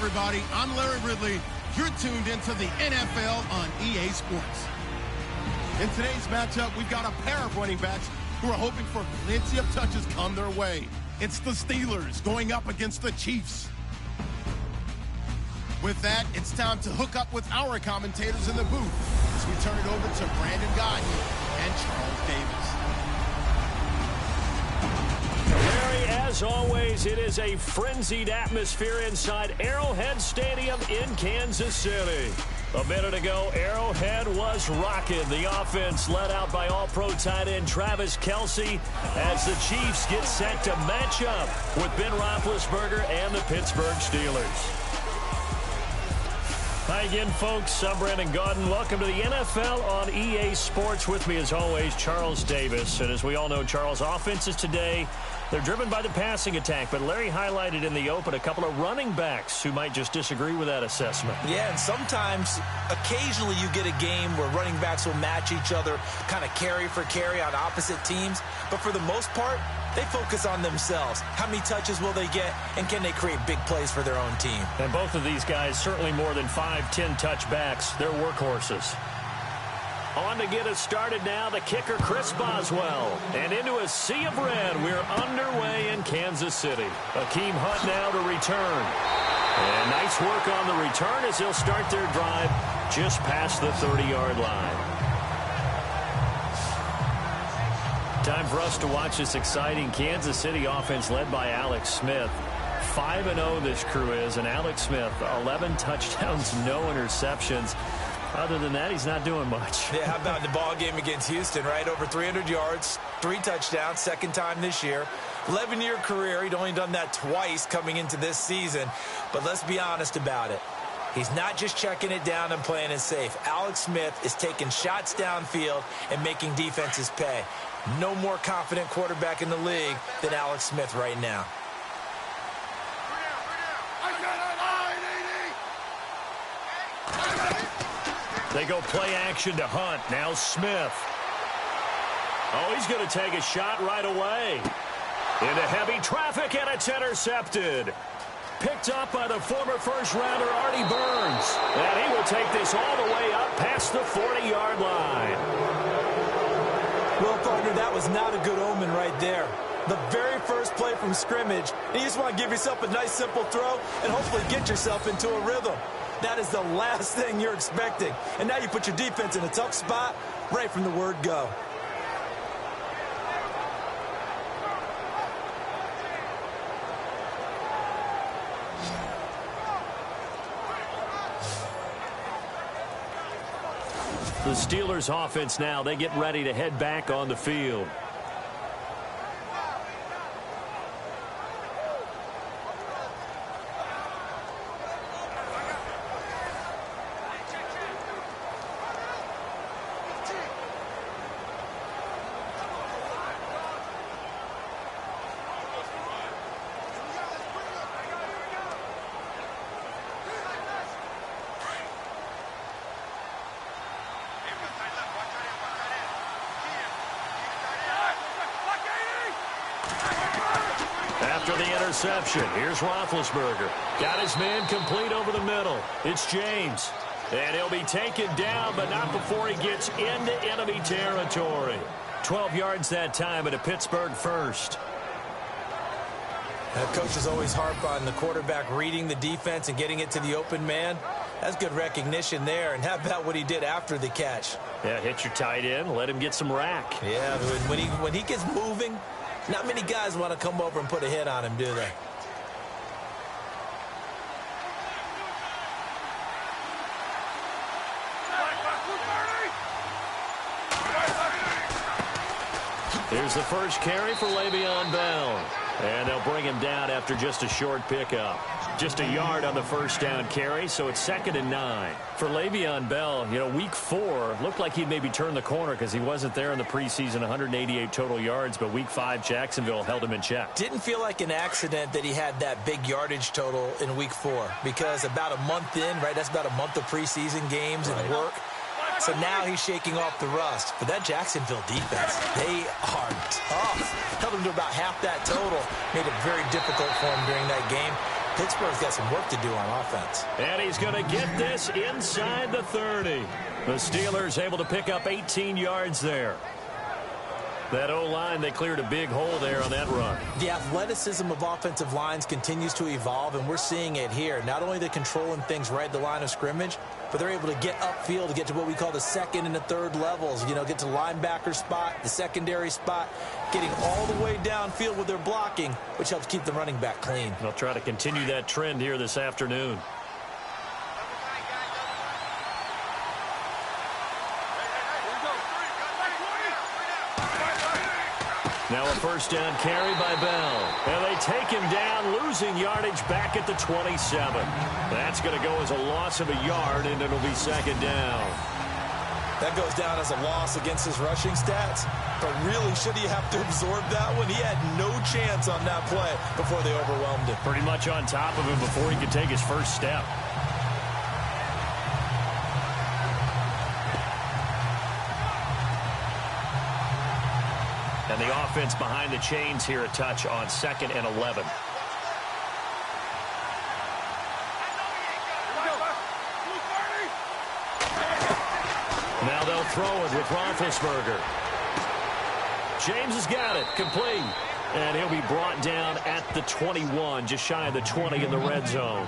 everybody. I'm Larry Ridley. You're tuned into the NFL on EA Sports. In today's matchup, we've got a pair of running backs who are hoping for plenty of touches come their way. It's the Steelers going up against the Chiefs. With that, it's time to hook up with our commentators in the booth as we turn it over to Brandon Gaudin and Charles Davis. Larry, as always, it is a frenzied atmosphere inside Arrowhead Stadium in Kansas City. A minute ago, Arrowhead was rocking. The offense led out by all-pro tight end Travis Kelce as the Chiefs get set to match up with Ben Roethlisberger and the Pittsburgh Steelers. Hi again, folks. I'm Brandon Gaudin. Welcome to the NFL on EA Sports. With me, as always, Charles Davis. And as we all know, Charles, offenses today, they're driven by the passing attack. But Larry highlighted in the open a couple of running backs who might just disagree with that assessment. Yeah, and sometimes, occasionally you get a game where running backs will match each other, kind of carry for carry on opposite teams. But for the most part, they focus on themselves. How many touches will they get, and can they create big plays for their own team? And both of these guys, certainly more than 5-10 touchbacks. They're workhorses. On to get us started now, the kicker, Chris Boswell. And into a sea of red, we're underway in Kansas City. Akeem Hunt now to return. And nice work on the return as they'll start their drive just past the 30-yard line. Time for us to watch this exciting Kansas City offense led by Alex Smith. 5-0 this crew is, and Alex Smith, 11 touchdowns, no interceptions. Other than that, he's not doing much. Yeah, how about the ball game against Houston, right? Over 300 yards, 3 touchdowns, second time this year. 11-year career. He'd only done that twice coming into this season. But let's be honest about it. He's not just checking it down and playing it safe. Alex Smith is taking shots downfield and making defenses pay. No more confident quarterback in the league than Alex Smith right now. They go play action to Hunt. Now Smith. Oh, he's going to take a shot right away. Into heavy traffic, and it's intercepted. Picked up by the former first-rounder Artie Burns. And he will take this all the way up past the 40-yard line. Well, partner, that was not a good omen right there. The very first play from scrimmage, and you just want to give yourself a nice, simple throw and hopefully get yourself into a rhythm. That is the last thing you're expecting. And now you put your defense in a tough spot right from the word go. The Steelers offense now, they get ready to head back on the field. After the interception, here's Roethlisberger. Got his man complete over the middle. It's James. And he'll be taken down, but not before he gets into enemy territory. 12 yards that time at a Pittsburgh first. Coaches always harp on the quarterback reading the defense and getting it to the open man. That's good recognition there. And how about what he did after the catch? Yeah, hit your tight end, let him get some rack. Yeah, when he gets moving, not many guys want to come over and put a hit on him, do they? Here's the first carry for Le'Veon Bell. And they'll bring him down after just a short pickup. Just a yard on the first down carry, so it's 2nd and 9. For Le'Veon Bell, you know, week 4 looked like he'd maybe turn the corner because he wasn't there in the preseason, 188 total yards, but week 5, Jacksonville held him in check. Didn't feel like an accident that he had that big yardage total in week 4 because about a month in, right, that's about a month of preseason games and work. So now he's shaking off the rust. But that Jacksonville defense, they are tough. Held him to about half that total. Made it very difficult for him during that game. Pittsburgh's got some work to do on offense. And he's going to get this inside the 30. The Steelers able to pick up 18 yards there. That O-line, they cleared a big hole there on that run. The athleticism of offensive lines continues to evolve, and we're seeing it here. Not only they're controlling things right at the line of scrimmage, but they're able to get upfield to get to what we call the second and the third levels. You know, get to linebacker spot, the secondary spot, getting all the way downfield with their blocking, which helps keep the running back clean. They'll try to continue that trend here this afternoon. Now a first down carry by Bell. And they take him down, losing yardage back at the 27. That's going to go as a loss of a yard, and it'll be second down. That goes down as a loss against his rushing stats. But really, should he have to absorb that one? He had no chance on that play before they overwhelmed him. Pretty much on top of him before he could take his first step. And the offense behind the chains here a touch on 2nd and 11. Now they'll throw it with Roethlisberger. James has got it, complete. And he'll be brought down at the 21, just shy of the 20 in the red zone.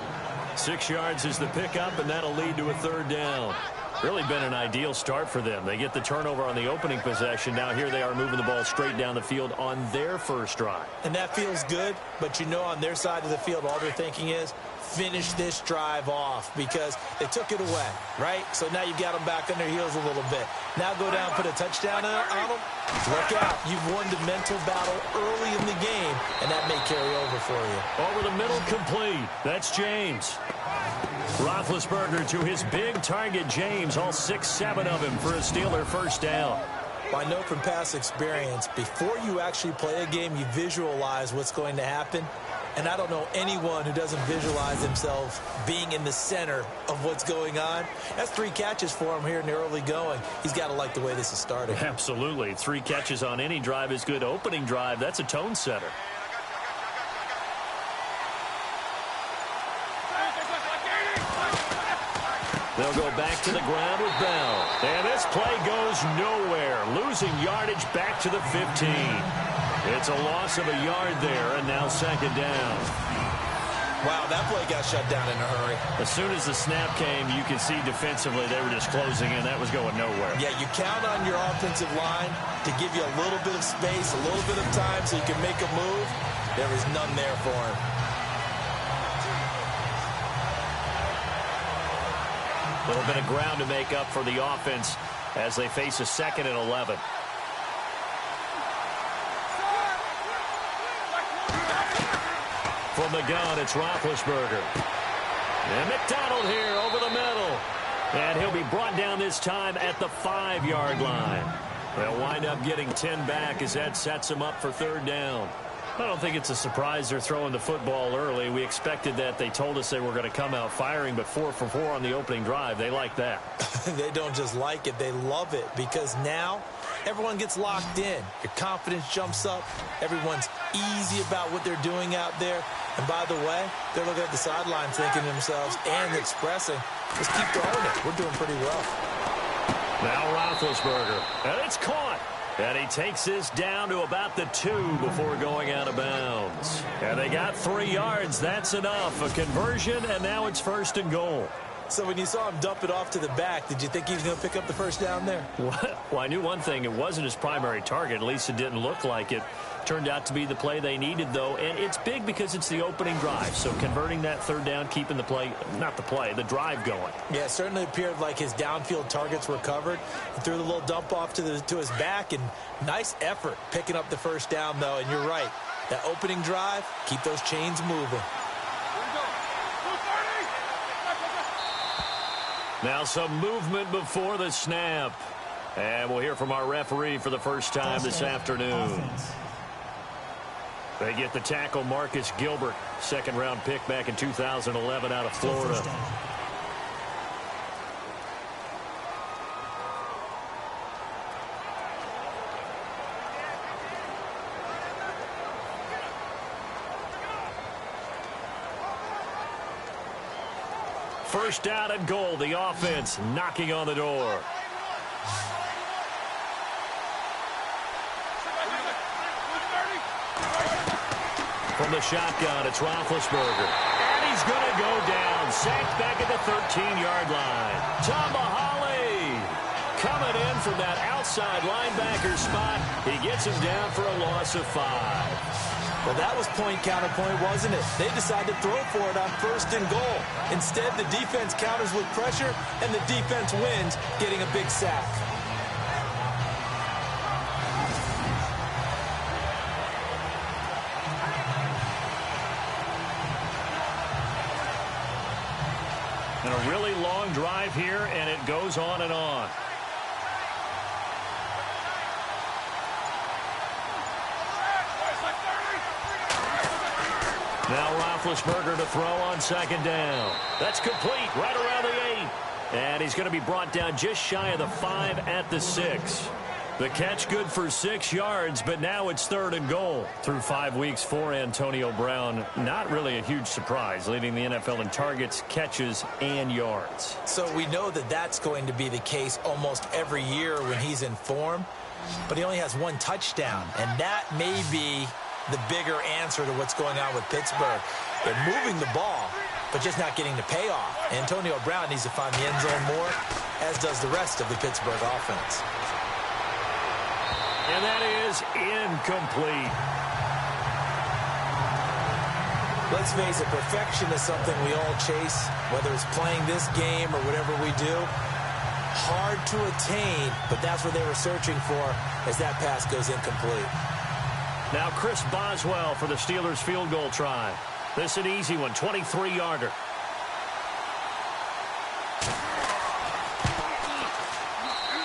6 yards is the pickup, and that'll lead to a third down. Really been an ideal start for them. They get the turnover on the opening possession. Now here they are moving the ball straight down the field on their first drive. And that feels good, but you know on their side of the field, all they're thinking is, finish this drive off, because they took it away, right? So now you got them back on their heels a little bit. Now go down, put a touchdown on them. Look out. You've won the mental battle early in the game, and that may carry over for you. Over the middle, complete. That's James. Roethlisberger to his big target, James, all 6-7 of him for a Steeler first down. Well, I know from past experience, before you actually play a game, you visualize what's going to happen. And I don't know anyone who doesn't visualize themselves being in the center of what's going on. That's 3 catches for him here in the early going. He's got to like the way this is starting. Absolutely. 3 catches on any drive is good. Opening drive, that's a tone setter. They'll go back to the ground with Bell. And this play goes nowhere. Losing yardage back to the 15. It's a loss of a yard there, and now second down. Wow, that play got shut down in a hurry. As soon as the snap came, you could see defensively they were just closing in. That was going nowhere. Yeah, you count on your offensive line to give you a little bit of space, a little bit of time so you can make a move. There was none there for him. A little bit of ground to make up for the offense as they face a 2nd and 11. From the gun, it's Roethlisberger. And McDonald here over the middle. And he'll be brought down this time at the 5-yard line. They'll wind up getting 10 back as that sets them up for third down. I don't think it's a surprise they're throwing the football early. We expected that. They told us they were going to come out firing, but 4 for 4 on the opening drive. They like that. They don't just like it. They love it, because now everyone gets locked in. Your confidence jumps up. Everyone's easy about what they're doing out there. And by the way, they're looking at the sideline thinking to themselves and expressing, let's keep throwing it. We're doing pretty well. Now Roethlisberger. And it's caught. And he takes this down to about the 2 before going out of bounds. And they got 3 yards. That's enough. A conversion, and now it's 1st and goal. So when you saw him dump it off to the back, did you think he was going to pick up the first down there? Well, I knew one thing. It wasn't his primary target. At least it didn't look like it. Turned out to be the play they needed, though. And it's big because it's the opening drive. So converting that third down, keeping the play, not the play, the drive going. Yeah, it certainly appeared like his downfield targets were covered. He threw the little dump off to his back, and nice effort picking up the first down, though. And you're right. That opening drive, keep those chains moving. Now some movement before the snap. And we'll hear from our referee for the first time this afternoon. They get the tackle, Marcus Gilbert, 2nd-round pick back in 2011 out of Florida. First down and goal. The offense knocking on the door. From the shotgun, it's Roethlisberger. And he's going to go down. Sacked back at the 13-yard line. Tomahawley coming in from that outside linebacker spot. He gets him down for a loss of 5. Well, that was point counterpoint, wasn't it? They decided to throw for it on 1st and goal. Instead, the defense counters with pressure, and the defense wins, getting a big sack. And a really long drive here, and it goes on and on. Now Roethlisberger to throw on 2nd down. That's complete right around the 8. And he's going to be brought down just shy of the 5 at the 6. The catch good for 6 yards, but now it's 3rd and goal. Through 5 weeks for Antonio Brown, not really a huge surprise, leading the NFL in targets, catches, and yards. So we know that that's going to be the case almost every year when he's in form, but he only has 1 touchdown, and that may be the bigger answer to what's going on with Pittsburgh. They're moving the ball, but just not getting the payoff. Antonio Brown needs to find the end zone more, as does the rest of the Pittsburgh offense. And that is incomplete. Let's face it, perfection is something we all chase, whether it's playing this game or whatever we do. Hard to attain, but that's what they were searching for as that pass goes incomplete. Now Chris Boswell for the Steelers field goal try. This is an easy one, 23-yarder.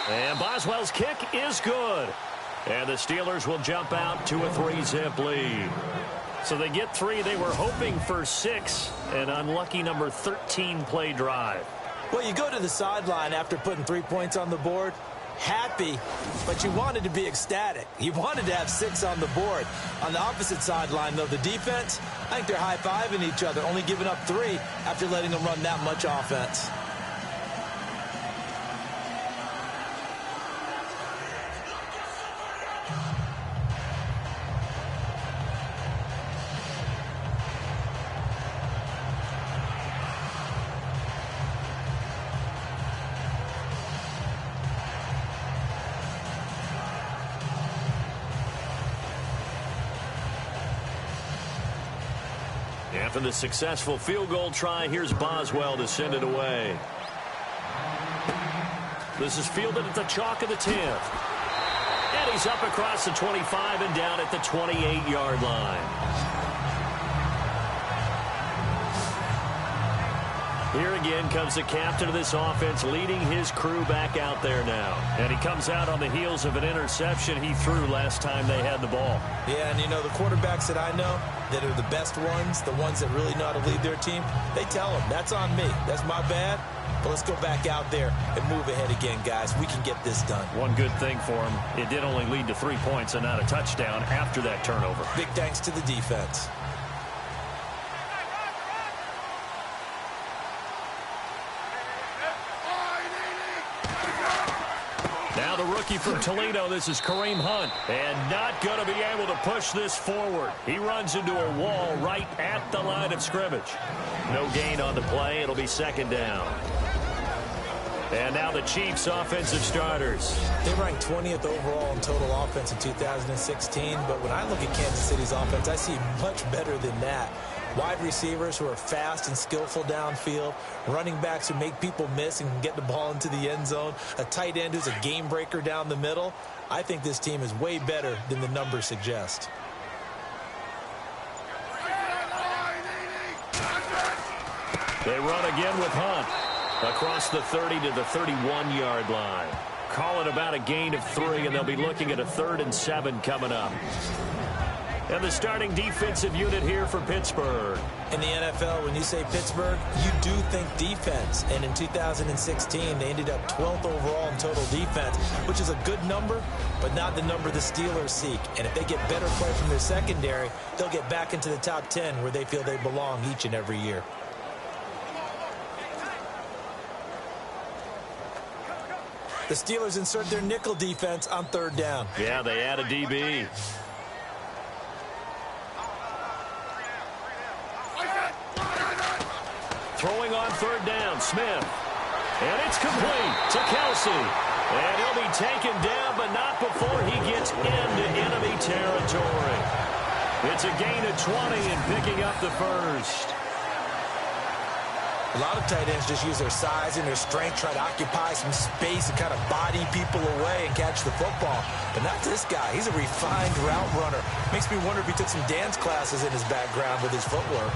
And Boswell's kick is good. And the Steelers will jump out to a 3-zip lead. So they get 3. They were hoping for 6. An unlucky number 13 play drive. Well, you go to the sideline after putting 3 points on the board. Happy, but you wanted to be ecstatic. You wanted to have 6 on the board. On the opposite sideline, though, the defense, I think they're high-fiving each other, only giving up 3 after letting them run that much offense. After the successful field goal try, here's Boswell to send it away. This is fielded at the chalk of the 10th. And he's up across the 25 and down at the 28-yard line. Here again comes the captain of this offense, leading his crew back out there now. And he comes out on the heels of an interception he threw last time they had the ball. Yeah, and you know, the quarterbacks that I know that are the best ones, the ones that really know how to lead their team, they tell them, that's on me. That's my bad. But let's go back out there and move ahead again, guys. We can get this done. One good thing for him, it did only lead to 3 points and not a touchdown after that turnover. Big thanks to the defense. Now the rookie from Toledo, this is Kareem Hunt, and not going to be able to push this forward. He runs into a wall right at the line of scrimmage. No gain on the play. It'll be 2nd down. And now the Chiefs' offensive starters. They ranked 20th overall in total offense in 2016, but when I look at Kansas City's offense, I see much better than that. Wide receivers who are fast and skillful downfield, running backs who make people miss and can get the ball into the end zone, a tight end who's a game breaker down the middle. I think this team is way better than the numbers suggest. They run again with Hunt across the 30 to the 31-yard line. Call it about a gain of 3, and they'll be looking at a 3rd and 7 coming up. And the starting defensive unit here for Pittsburgh. In the NFL, when you say Pittsburgh, you do think defense. And in 2016, they ended up 12th overall in total defense, which is a good number, but not the number the Steelers seek. And if they get better play from their secondary, they'll get back into the top 10 where they feel they belong each and every year. The Steelers insert their nickel defense on 3rd down. Yeah, they add a DB. Throwing on 3rd down, Smith. And it's complete to Kelsey. And he'll be taken down, but not before he gets into enemy territory. It's a gain of 20 and picking up the first. A lot of tight ends just use their size and their strength, try to occupy some space and kind of body people away and catch the football. But not this guy. He's a refined route runner. Makes me wonder if he took some dance classes in his background with his footwork.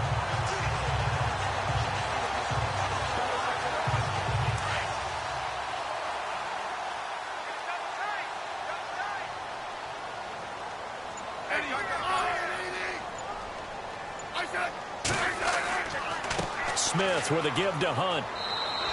Smith with a give to Hunt.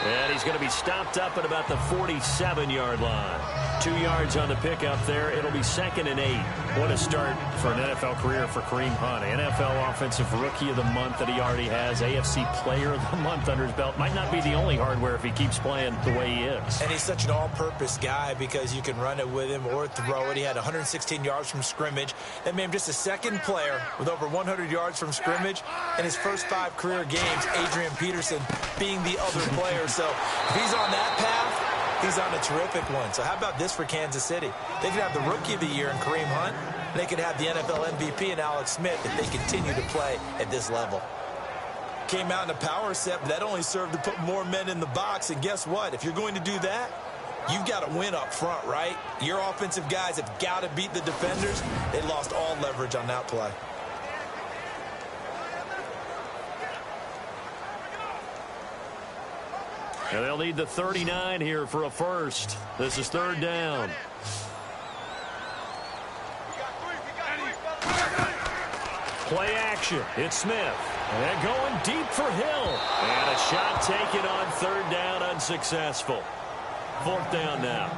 And he's going to be stopped up at about the 47-yard line. 2 yards on the pickup there. It'll be 2nd and 8. What a start for an NFL career for Kareem Hunt. NFL Offensive Rookie of the Month that he already has. AFC Player of the Month under his belt. Might not be the only hardware if he keeps playing the way he is. And he's such an all-purpose guy because you can run it with him or throw it. He had 116 yards from scrimmage. That made him just a 2nd player with over 100 yards from scrimmage. In his first 5 career games, Adrian Peterson being the other player. So if he's on that path, he's on a terrific one. So how about this for Kansas City? They could have the Rookie of the Year in Kareem Hunt. They could have the NFL MVP in Alex Smith if they continue to play at this level. Came out in a power set, but that only served to put more men in the box. And guess what? If you're going to do that, you've got to win up front, right? Your offensive guys have got to beat the defenders. They lost all leverage on that play. And they'll need the 39 here for a first. This is 3rd down. Play action. It's Smith. And going deep for Hill. And a shot taken on 3rd down, unsuccessful. 4th down now.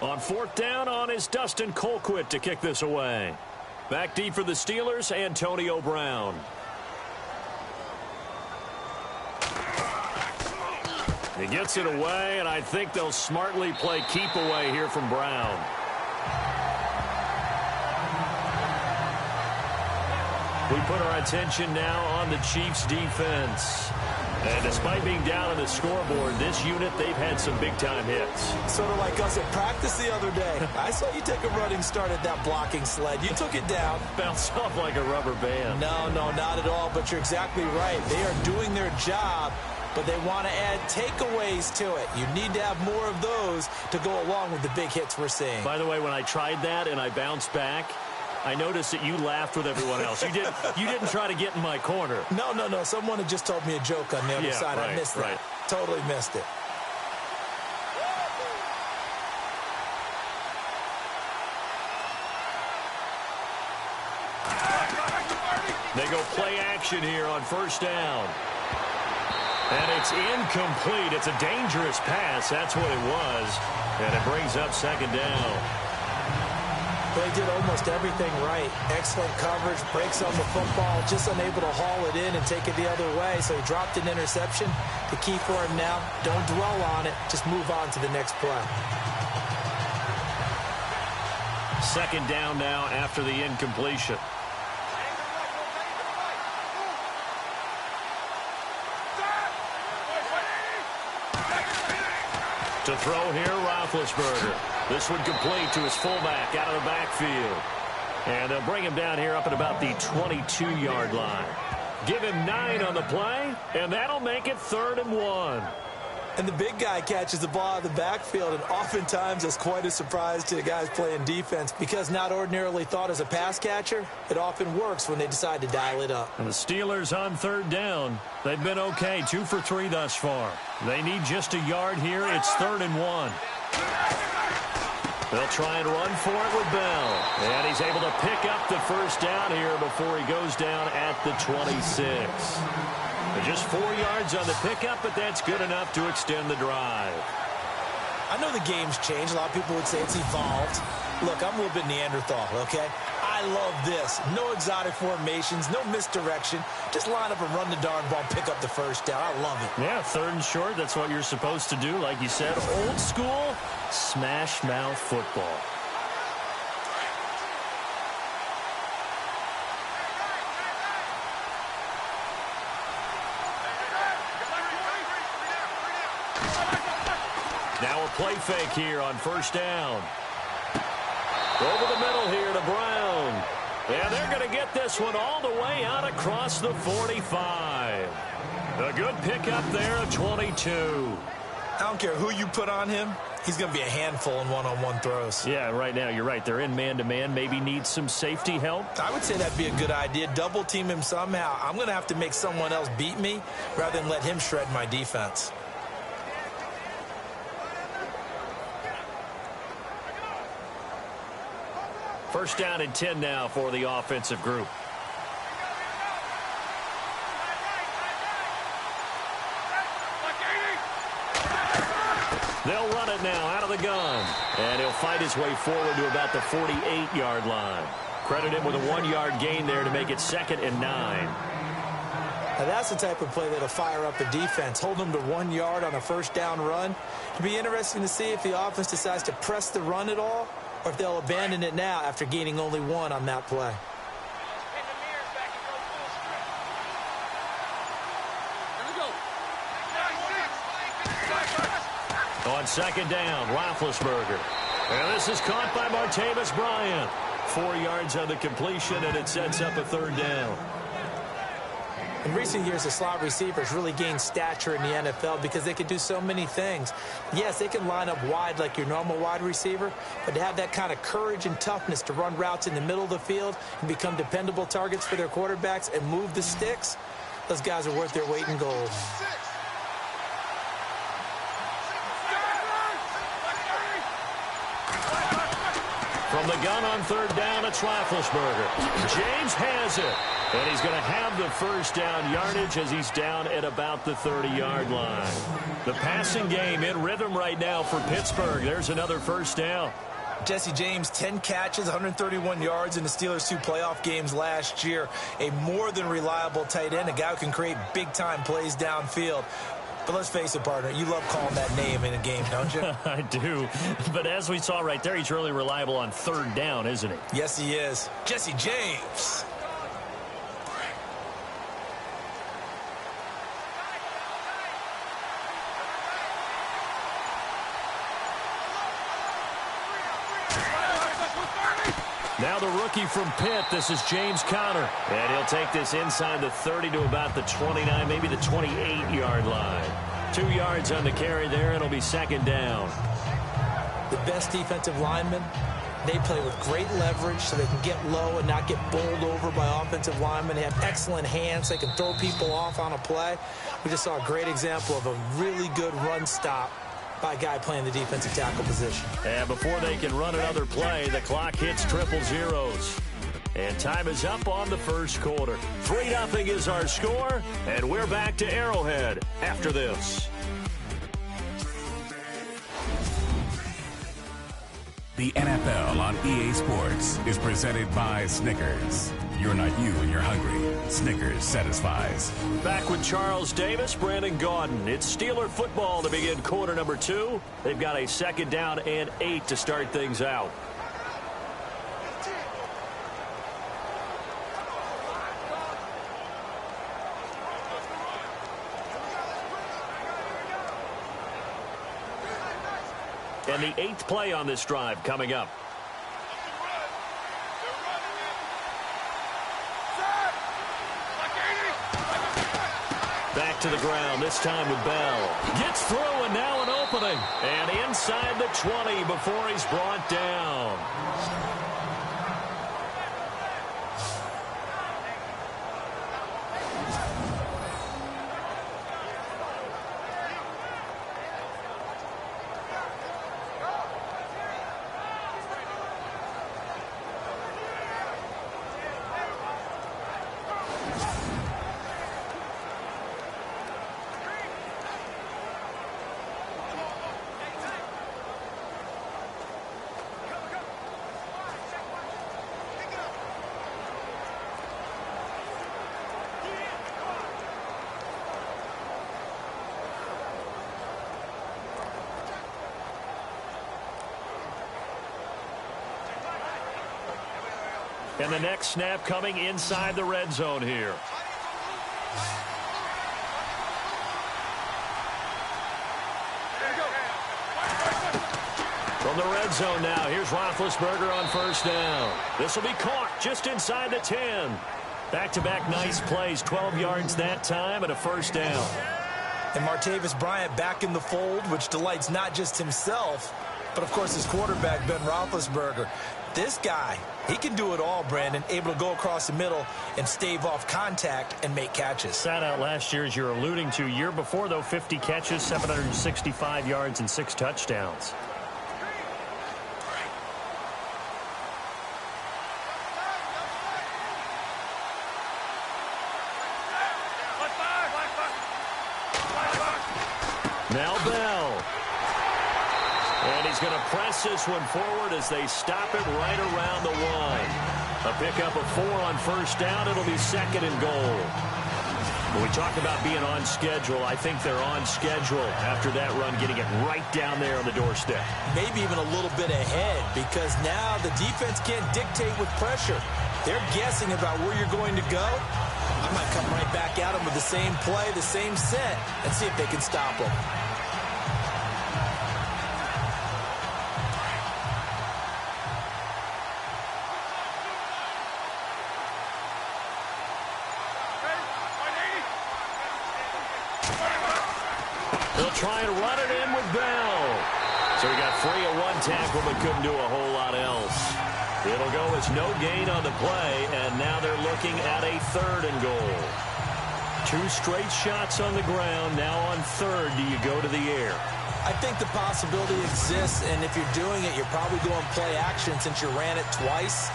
On 4th down on is Dustin Colquitt to kick this away. Back deep for the Steelers, Antonio Brown. He gets it away, and I think they'll smartly play keep away here from Brown. We put our attention now on the Chiefs' defense. And despite being down on the scoreboard, this unit, they've had some big-time hits. Sort of like us at practice the other day. I saw you take a running start at that blocking sled. You took it down. Bounced off like a rubber band. No, not at all, but you're exactly right. They are doing their job, but they want to add takeaways to it. You need to have more of those to go along with the big hits we're seeing. By the way, when I tried that and I bounced back, I noticed that you laughed with everyone else. You didn't try to get in my corner. No. Someone had just told me a joke on the other side. Right, I missed that. Right. Totally missed it. They go play action here on 1st down. And it's incomplete. It's a dangerous pass. That's what it was. And it brings up 2nd down. They did almost everything right. Excellent coverage, breaks on the football, just unable to haul it in and take it the other way. So he dropped an interception. The key for him now, don't dwell on it. Just move on to the next play. 2nd down now after the incompletion. To throw here, Roethlisberger. This one complete to his fullback out of the backfield. And they'll bring him down here up at about the 22-yard line. Give him 9 on the play, and that'll make it 3rd and 1. And the big guy catches the ball out of the backfield, and oftentimes that's quite a surprise to the guys playing defense because not ordinarily thought as a pass catcher, it often works when they decide to dial it up. And the Steelers on 3rd down. They've been okay, 2 for 3 thus far. They need just a yard here. It's 3rd and 1. They'll try and run for it with Bell. And he's able to pick up the 1st down here before he goes down at the 26. Just 4 yards on the pickup, but that's good enough to extend the drive. I know the game's changed. A lot of people would say it's evolved. Look, I'm a little bit Neanderthal, okay? I love this. No exotic formations, no misdirection. Just line up and run the darn ball, pick up the first down. I love it. Yeah, 3rd and short, that's what you're supposed to do. Like you said, old school, smash mouth football. Now a play fake here on 1st down. Over the middle here to Brown. And they're going to get this one all the way out across the 45. A good pickup there of 22. I don't care who you put on him. He's going to be a handful in one-on-one throws. Yeah, right now, you're right. They're in man-to-man. Maybe need some safety help. I would say that'd be a good idea. Double team him somehow. I'm going to have to make someone else beat me rather than let him shred my defense. First down and 10 now for the offensive group. They'll run it now out of the gun. And he'll fight his way forward to about the 48-yard line. Credit him with a 1-yard gain there to make it 2nd and 9. Now that's the type of play that'll fire up a defense. Hold them to 1 yard on a first down run. It'll be interesting to see if the offense decides to press the run at all, or if they'll abandon it now after gaining only 1 on that play. On 2nd down, Roethlisberger. And this is caught by Martavis Bryant. 4 yards on the completion, and it sets up a 3rd down. In recent years, the slot receivers really gained stature in the NFL because they can do so many things. Yes, they can line up wide like your normal wide receiver, but to have that kind of courage and toughness to run routes in the middle of the field and become dependable targets for their quarterbacks and move the sticks, those guys are worth their weight in gold. From the gun on 3rd down, it's Roethlisberger. James has it. And he's going to have the first down yardage as he's down at about the 30-yard line. The passing game in rhythm right now for Pittsburgh. There's another first down. Jesse James, 10 catches, 131 yards in the Steelers' 2 playoff games last year. A more than reliable tight end, a guy who can create big-time plays downfield. But let's face it, partner, you love calling that name in a game, don't you? I do. But as we saw right there, he's really reliable on 3rd down, isn't he? Yes, he is. Jesse James. Now the rookie from Pitt, this is James Conner. And he'll take this inside the 30 to about the 29, maybe the 28-yard line. 2 yards on the carry there, and it'll be 2nd down. The best defensive linemen, they play with great leverage so they can get low and not get bowled over by offensive linemen. They have excellent hands. They can throw people off on a play. We just saw a great example of a really good run stop by a guy playing the defensive tackle position. And before they can run another play, the clock hits 000. And time is up on the first quarter. 3-0 is our score, and we're back to Arrowhead after this. The NFL on EA Sports is presented by Snickers. You're not you when you're hungry. Snickers satisfies. Back with Charles Davis, Brandon Gaudin. It's Steeler football to begin quarter number 2. They've got a 2nd down and 8 to start things out. And the 8th play on this drive coming up. Back to the ground, this time with Bell. Gets through, and now an opening. And inside the 20 before he's brought down. And the next snap coming inside the red zone here. From the red zone now, here's Roethlisberger on first down. This will be caught just inside the 10. Back-to-back nice plays, 12 yards that time and a first down. And Martavis Bryant back in the fold, which delights not just himself, but, of course, his quarterback, Ben Roethlisberger. This guy, he can do it all, Brandon, able to go across the middle and stave off contact and make catches. Sat out last year, as you're alluding to. Year before, though, 50 catches, 765 yards, and 6 touchdowns. Now Bell. And he's going to press this one forward as they stop it right around the 1. A pickup of 4 on first down. It'll be 2nd and goal. When we talk about being on schedule, I think they're on schedule after that run, getting it right down there on the doorstep. Maybe even a little bit ahead, because now the defense can't dictate with pressure. They're guessing about where you're going to go. I might come right back at them with the same play, the same set, and see if they can stop them. They'll try and run it in with Bell. So he got free of 1 tackle but couldn't do a whole lot else. It'll go as no gain on the play, and now they're looking at a 3rd and goal. 2 straight shots on the ground. Now on 3rd, do you go to the air? I think the possibility exists, and if you're doing it, you're probably going play action since you ran it twice.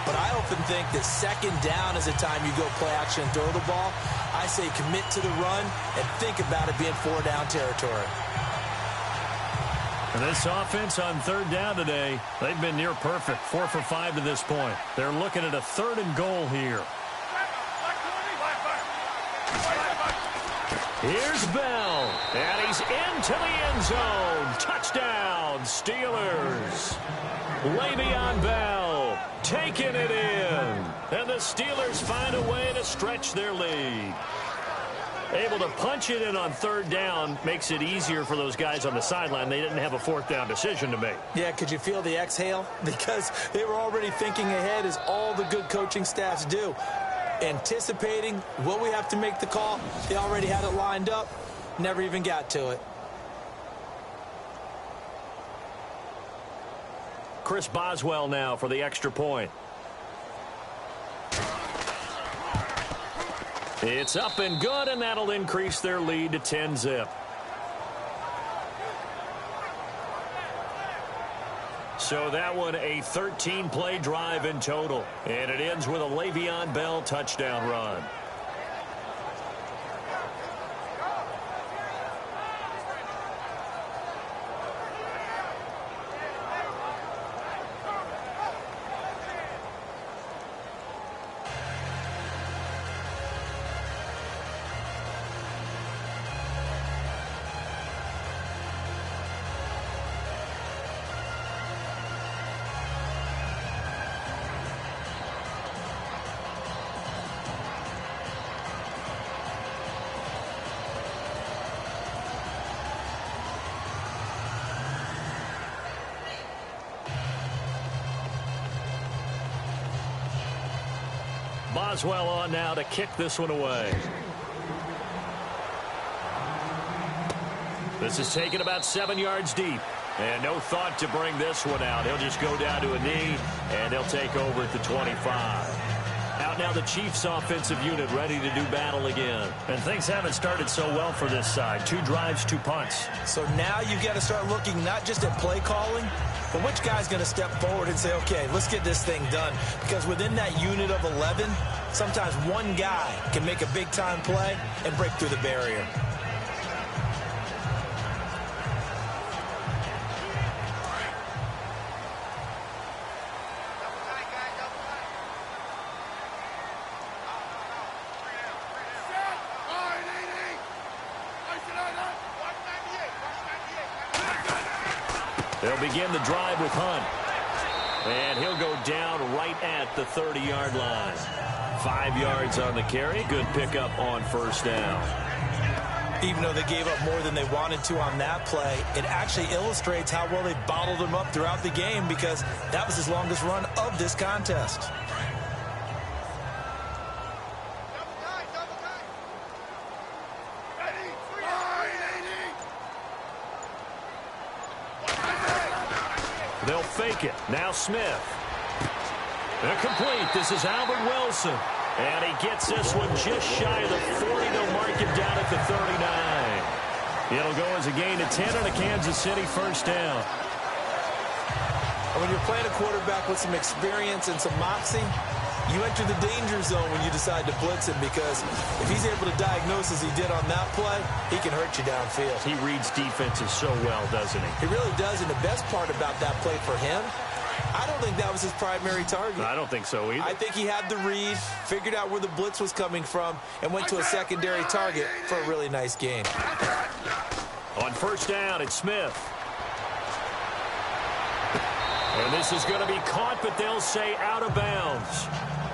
But I often think that 2nd down is the time you go play action and throw the ball. I say commit to the run and think about it being 4-down territory. And this offense on 3rd down today, they've been near perfect, 4 for 5 to this point. They're looking at a 3rd and goal here. Here's Bell, and he's into the end zone. Touchdown, Steelers. Le'Veon Bell taking it in. And the Steelers find a way to stretch their lead. Able to punch it in on 3rd down makes it easier for those guys on the sideline. They didn't have a 4th down decision to make. Yeah, could you feel the exhale? Because they were already thinking ahead, as all the good coaching staffs do. Anticipating, will we have to make the call? They already had it lined up. Never even got to it. Chris Boswell now for the extra point. It's up and good, and that'll increase their lead to 10-zip. So that one a 13-play drive in total, and it ends with a Le'Veon Bell touchdown run. Boswell on now to kick this one away. This is taken about 7 yards deep. And no thought to bring this one out. He'll just go down to a knee, and they'll take over at the 25. Out now the Chiefs offensive unit ready to do battle again. And things haven't started so well for this side. 2 drives, 2 punts. So now you've got to start looking not just at play calling, but which guy's going to step forward and say, okay, let's get this thing done. Because within that unit of 11, sometimes one guy can make a big-time play and break through the barrier. They'll begin the drive with Hunt. And he'll go down right at the 30-yard line. 5 yards on the carry. Good pickup on first down. Even though they gave up more than they wanted to on that play, it actually illustrates how well they bottled him up throughout the game, because that was his longest run of this contest. They'll fake it. Now Smith. They're complete. This is Albert Wilson. And he gets this one just shy of the 40. They'll mark him down at the 39. It'll go as a gain of 10 and a Kansas City first down. When you're playing a quarterback with some experience and some moxie, you enter the danger zone when you decide to blitz him, because if he's able to diagnose as he did on that play, he can hurt you downfield. He reads defenses so well, doesn't he? He really does, and the best part about that play for him, I don't think that was his primary target. I don't think so either. I think he had the read, figured out where the blitz was coming from, and went to a secondary target for a really nice gain. On first down, it's Smith. And this is going to be caught, but they'll say out of bounds.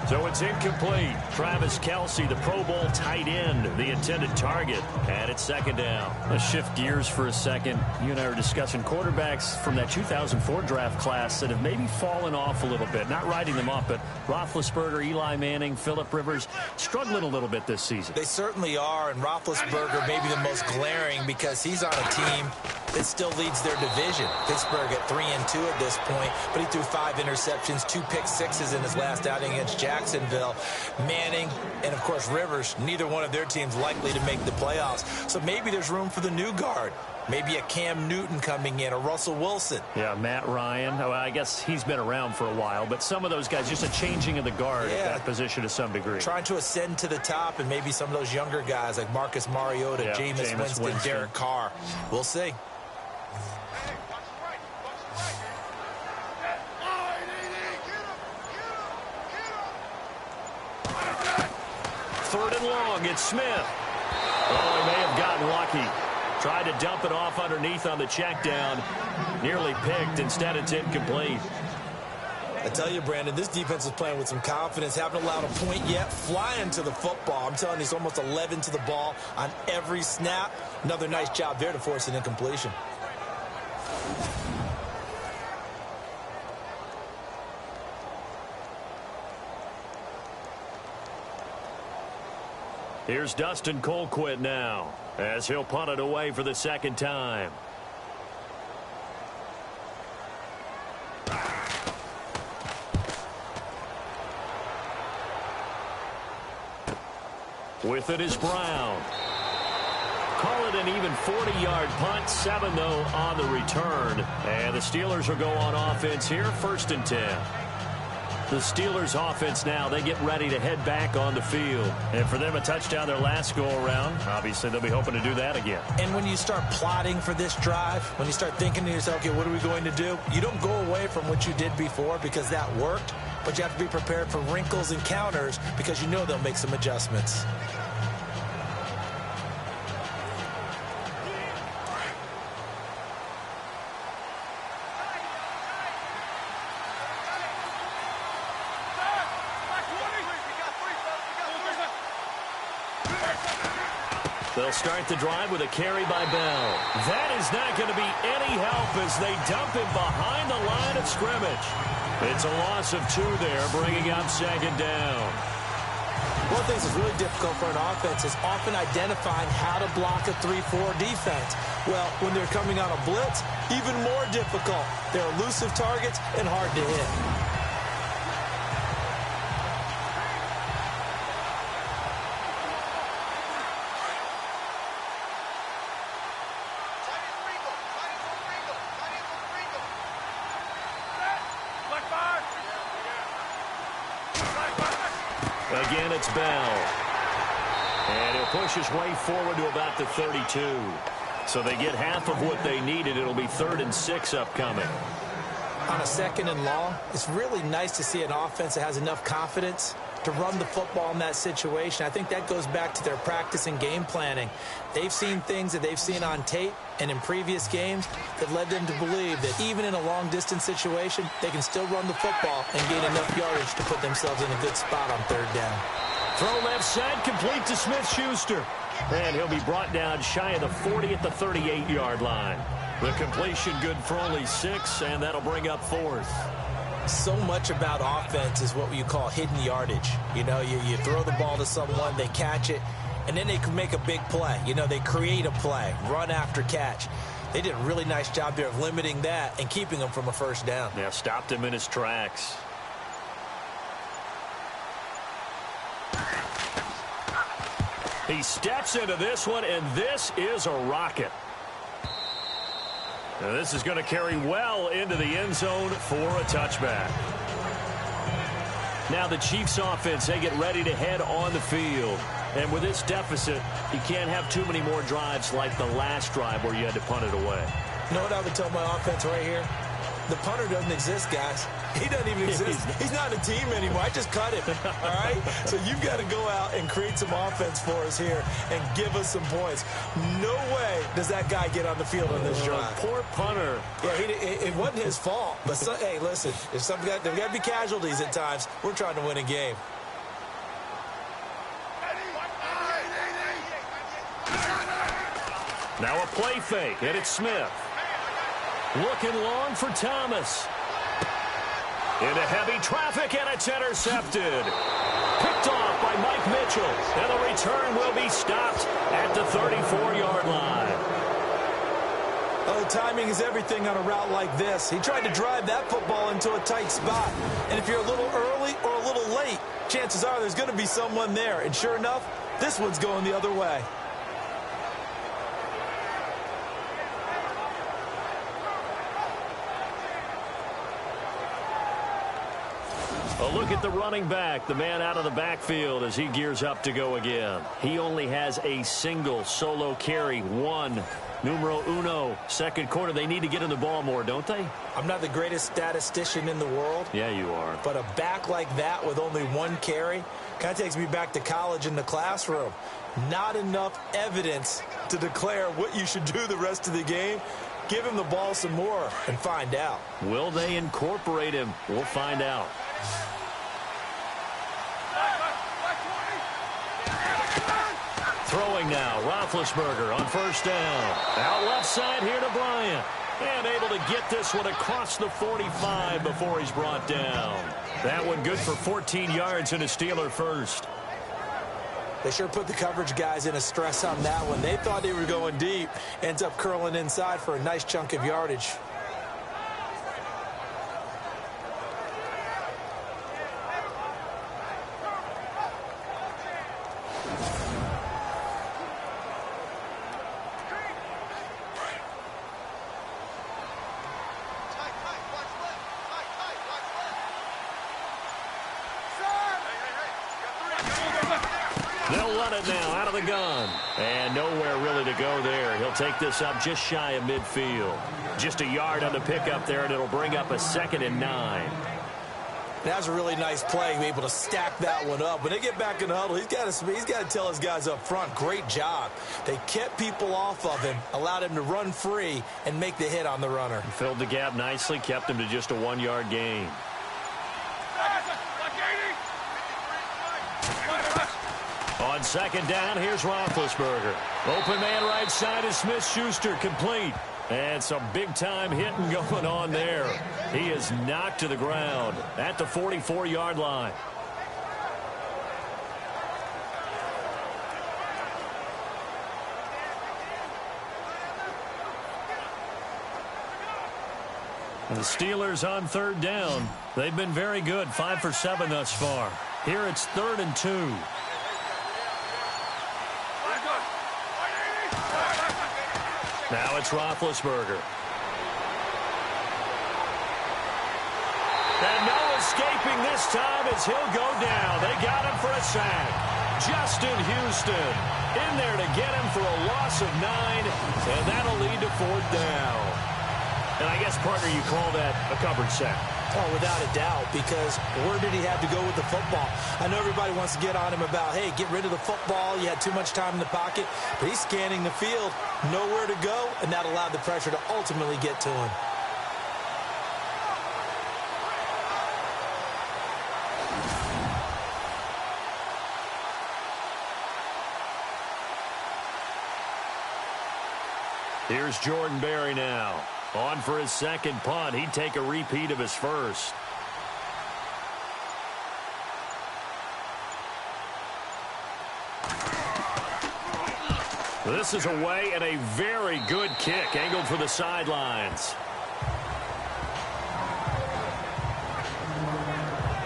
So it's incomplete. Travis Kelce, the Pro Bowl tight end, the intended target. And it's second down. Let's shift gears for a second. You and I were discussing quarterbacks from that 2004 draft class that have maybe fallen off a little bit. Not writing them off, but Roethlisberger, Eli Manning, Phillip Rivers, struggling a little bit this season. They certainly are, and Roethlisberger may be the most glaring, because he's on a team that still leads their division. Pittsburgh at 3-2 at this point, but he threw 5 interceptions, 2 pick-sixes in his last outing against Jacksonville. Manning and, of course, Rivers, neither one of their teams likely to make the playoffs. So maybe there's room for the new guard. Maybe a Cam Newton coming in, or Russell Wilson. Yeah, Matt Ryan. Well, I guess he's been around for a while, but some of those guys, just a changing of the guard at that position to some degree. Trying to ascend to the top, and maybe some of those younger guys like Marcus Mariota, Jameis Winston, Derek Carr. We'll see. Third and long, it's Smith. Oh, he may have gotten lucky. Tried to dump it off underneath on the check down. Nearly picked. Instead, it's incomplete. I tell you, Brandon, this defense is playing with some confidence. Haven't allowed a point yet. Flying to the football. I'm telling you, it's almost 11 to the ball on every snap. Another nice job there to force an incompletion. Here's Dustin Colquitt now, as he'll punt it away for the second time. With it is Brown. Call it an even 40-yard punt. 7, though, on the return. And the Steelers will go on offense here, 1st and 10. The Steelers offense now, they get ready to head back on the field. And for them, a touchdown their last go-around. Obviously, they'll be hoping to do that again. And when you start plotting for this drive, when you start thinking to yourself, okay, what are we going to do? You don't go away from what you did before, because that worked. But you have to be prepared for wrinkles and counters, because you know they'll make some adjustments. They'll start the drive with a carry by Bell. That is not going to be any help as they dump him behind the line of scrimmage. It's a loss of 2 there, bringing up second down. One of the things that's really difficult for an offense is often identifying how to block a 3-4 defense. Well, when they're coming on a blitz, even more difficult. They're elusive targets and hard to hit. Again, it's Bell. And he'll push his way forward to about the 32. So they get half of what they needed. It'll be 3rd and 6 upcoming. On a 2nd and long, it's really nice to see an offense that has enough confidence to run the football in that situation. I think that goes back to their practice and game planning. They've seen things that they've seen on tape and in previous games that led them to believe that even in a long-distance situation, they can still run the football and gain enough yardage to put themselves in a good spot on third down. Throw left side, complete to Smith-Schuster. And he'll be brought down shy of the 40 at the 38-yard line. The completion good for only 6, and that'll bring up 4th. So much about offense is what you call hidden yardage. You know, you throw the ball to someone, they catch it, and then they can make a big play. You know, they create a play, run after catch. They did a really nice job there of limiting that and keeping him from a first down. Yeah, stopped him in his tracks. He steps into this one, and this is a rocket. Now this is going to carry well into the end zone for a touchback. Now the Chiefs offense, they get ready to head on the field. And with this deficit, you can't have too many more drives like the last drive where you had to punt it away. You know what I would tell my offense right here? The punter doesn't exist, guys. He doesn't even exist. He's not a team anymore. I just cut him, all right? So you've got to go out and create some offense for us here and give us some points. No way does that guy get on the field on this drive. Poor punter. Yeah, it wasn't his fault. But, hey, listen, if there's got to be casualties at times. We're trying to win a game. Now a play fake, and it's Smith. Looking long for Thomas. Into heavy traffic, and it's intercepted. Picked off by Mike Mitchell. And the return will be stopped at the 34-yard line. Oh, timing is everything on a route like this. He tried to drive that football into a tight spot. And if you're a little early or a little late, chances are there's going to be someone there. And sure enough, this one's going the other way. A look at the running back, the man out of the backfield as he gears up to go again. He only has a single solo carry, one. Numero uno, second quarter. They need to get in the ball more, don't they? I'm not the greatest statistician in the world. Yeah, you are. But a back like that with only one carry kind of takes me back to college in the classroom. Not enough evidence to declare what you should do the rest of the game. Give him the ball some more and find out. Will they incorporate him? We'll find out. Throwing now, Roethlisberger on first down. Out left side here to Bryant. And able to get this one across the 45 before he's brought down. That one good for 14 yards and a Steeler first. They sure put the coverage guys in a stress on that one. They thought they were going deep. Ends up curling inside for a nice chunk of yardage. They'll run it now out of the gun. And nowhere really to go there. He'll take this up just shy of midfield. Just a yard on the pickup there, and it'll bring up a 2nd and 9. That was a really nice play, able to stack that one up. When they get back in the huddle, he's got to tell his guys up front, great job. They kept people off of him, allowed him to run free and make the hit on the runner. Filled the gap nicely, kept him to just a 1-yard gain. On second down, here's Roethlisberger. Open man right side is Smith-Schuster, complete. And some big-time hitting going on there. He is knocked to the ground at the 44-yard line. And the Steelers on third down. They've been very good, 5 for 7 thus far. Here it's 3rd and 2. Now it's Roethlisberger. And no escaping this time as he'll go down. They got him for a sack. Justin Houston in there to get him for a loss of 9, and that'll lead to 4th down. And I guess, partner, you call that a covered sack. Oh, without a doubt, because where did he have to go with the football? I know everybody wants to get on him about, hey, get rid of the football. You had too much time in the pocket. But he's scanning the field, nowhere to go, and that allowed the pressure to ultimately get to him. Here's Jordan Berry now. On for his second punt. He'd take a repeat of his first. This is away and a very good kick angled for the sidelines.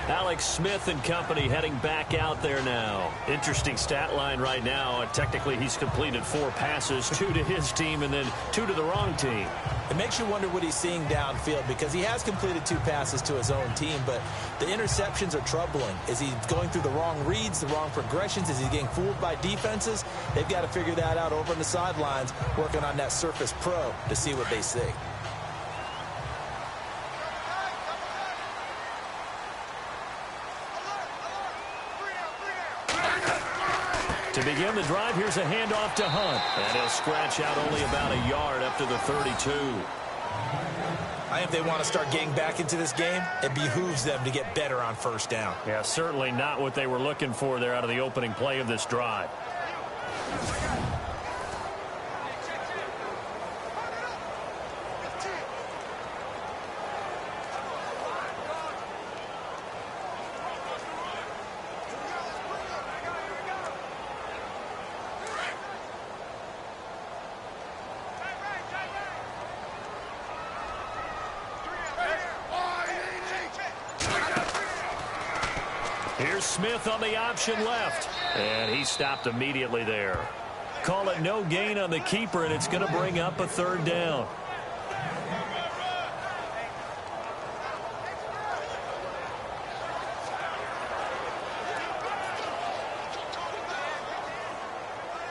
Alex Smith and company heading back out there now. Interesting stat line right now. Technically, he's completed 4 passes, 2 to his team and then 2 to the wrong team. It makes you wonder what he's seeing downfield because he has completed 2 passes to his own team, but the interceptions are troubling. Is he going through the wrong reads, the wrong progressions? Is he getting fooled by defenses? They've got to figure that out over on the sidelines, working on that Surface Pro to see what they see. To begin the drive, here's a handoff to Hunt. And he'll scratch out only about a yard up to the 32. I think if they want to start getting back into this game, it behooves them to get better on first down. Yeah, certainly not what they were looking for there out of the opening play of this drive. Here's Smith on the option left. And he stopped immediately there. Call it no gain on the keeper, and it's going to bring up a 3rd down.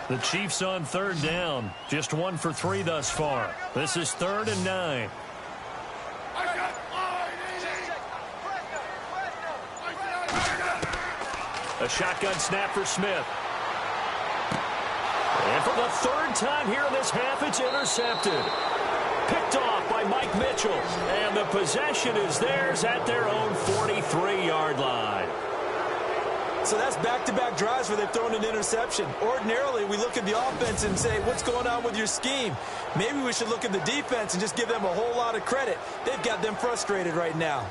The Chiefs on 3rd down. Just 1 for 3 thus far. This is 3rd and 9. A shotgun snap for Smith. And for the 3rd time here in this half, it's intercepted. Picked off by Mike Mitchell. And the possession is theirs at their own 43-yard line. So that's back-to-back drives where they've thrown an interception. Ordinarily, we look at the offense and say, what's going on with your scheme? Maybe we should look at the defense and just give them a whole lot of credit. They've got them frustrated right now.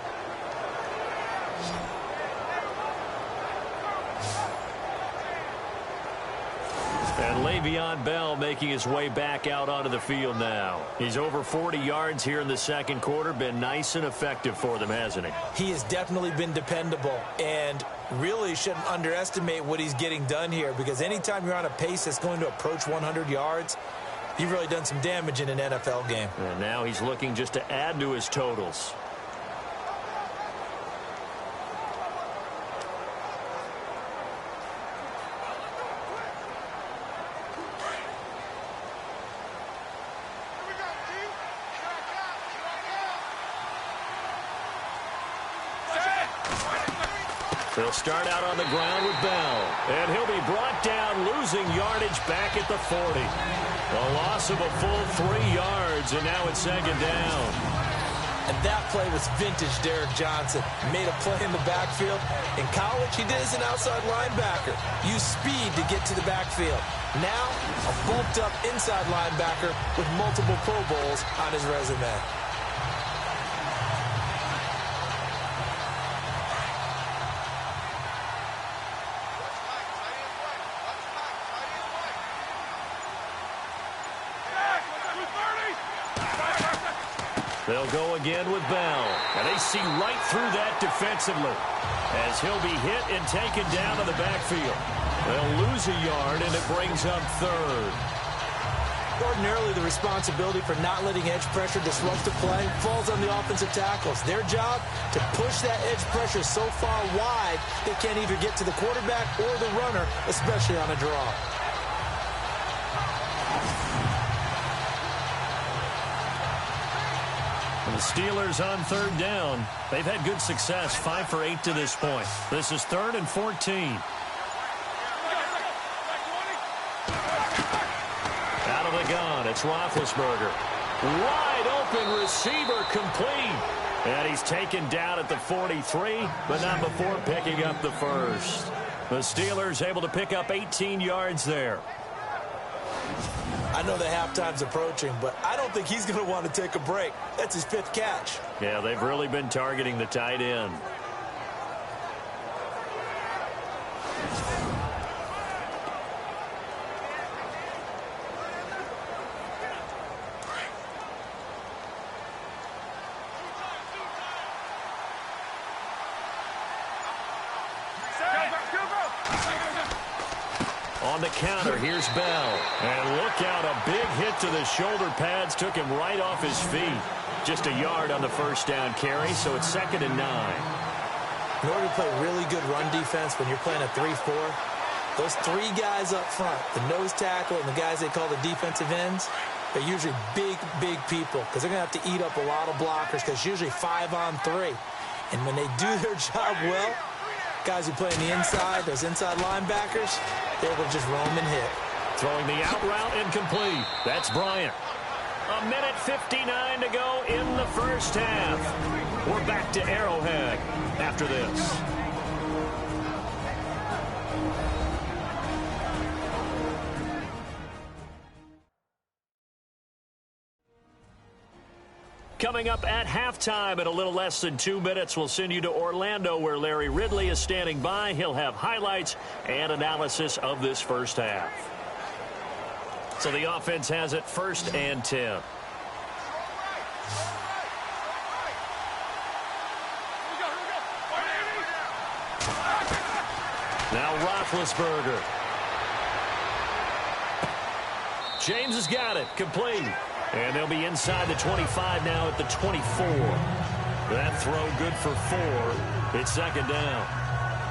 And Le'Veon Bell making his way back out onto the field now. He's over 40 yards here in the second quarter. Been nice and effective for them, hasn't he? He has definitely been dependable and really shouldn't underestimate what he's getting done here because anytime you're on a pace that's going to approach 100 yards, you've really done some damage in an NFL game. And now he's looking just to add to his totals. They'll start out on the ground with Bell. And he'll be brought down, losing yardage back at the 40. A loss of a full 3 yards, and now it's 2nd down. And that play was vintage Derek Johnson. Made a play in the backfield. In college, he did as an outside linebacker. Used speed to get to the backfield. Now, a bulked-up inside linebacker with multiple Pro Bowls on his resume. They'll go again with Bell. And they see right through that defensively as he'll be hit and taken down in the backfield. They'll lose a yard, and it brings up 3rd. Ordinarily, the responsibility for not letting edge pressure disrupt the play falls on the offensive tackles. Their job to push that edge pressure so far wide they can't either get to the quarterback or the runner, especially on a draw. The Steelers on third down. They've had good success, 5 for 8 to this point. This is 3rd and 14. Out of the gun, it's Roethlisberger. Wide open receiver complete. And he's taken down at the 43, but not before picking up the first. The Steelers able to pick up 18 yards there. I know the halftime's approaching, but I don't think he's going to want to take a break. That's his 5th catch. Yeah, they've really been targeting the tight end. On the counter, here's Bell. And look out, a big hit to the shoulder pads took him right off his feet. Just a yard on the first down carry, so it's 2nd and 9. In order to play really good run defense when you're playing a 3-4, those 3 guys up front, the nose tackle and the guys they call the defensive ends, they're usually big, big people because they're going to have to eat up a lot of blockers because it's usually 5 on 3. And when they do their job well, guys who play on the inside, those inside linebackers, they're able to just roam and hit. Throwing the out route incomplete. That's Bryant. 1:59 to go in the first half. We're back to Arrowhead after this. Coming up at halftime in a little less than 2 minutes, we'll send you to Orlando where Larry Ridley is standing by. He'll have highlights and analysis of this first half. So the offense has it 1st and 10. Now Roethlisberger. James has got it. Complete. And they'll be inside the 25 now at the 24. That throw good for 4. It's 2nd down.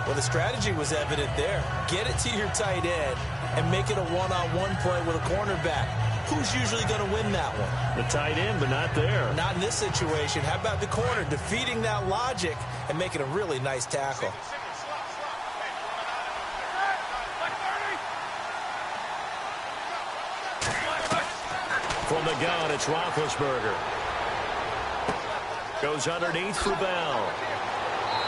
Well, the strategy was evident there. Get it to your tight end and make it a one-on-one play with a cornerback. Who's usually going to win that one? The tight end, but not there. Not in this situation. How about the corner defeating that logic and making a really nice tackle? From the gun, it's Roethlisberger. Goes underneath for Bell.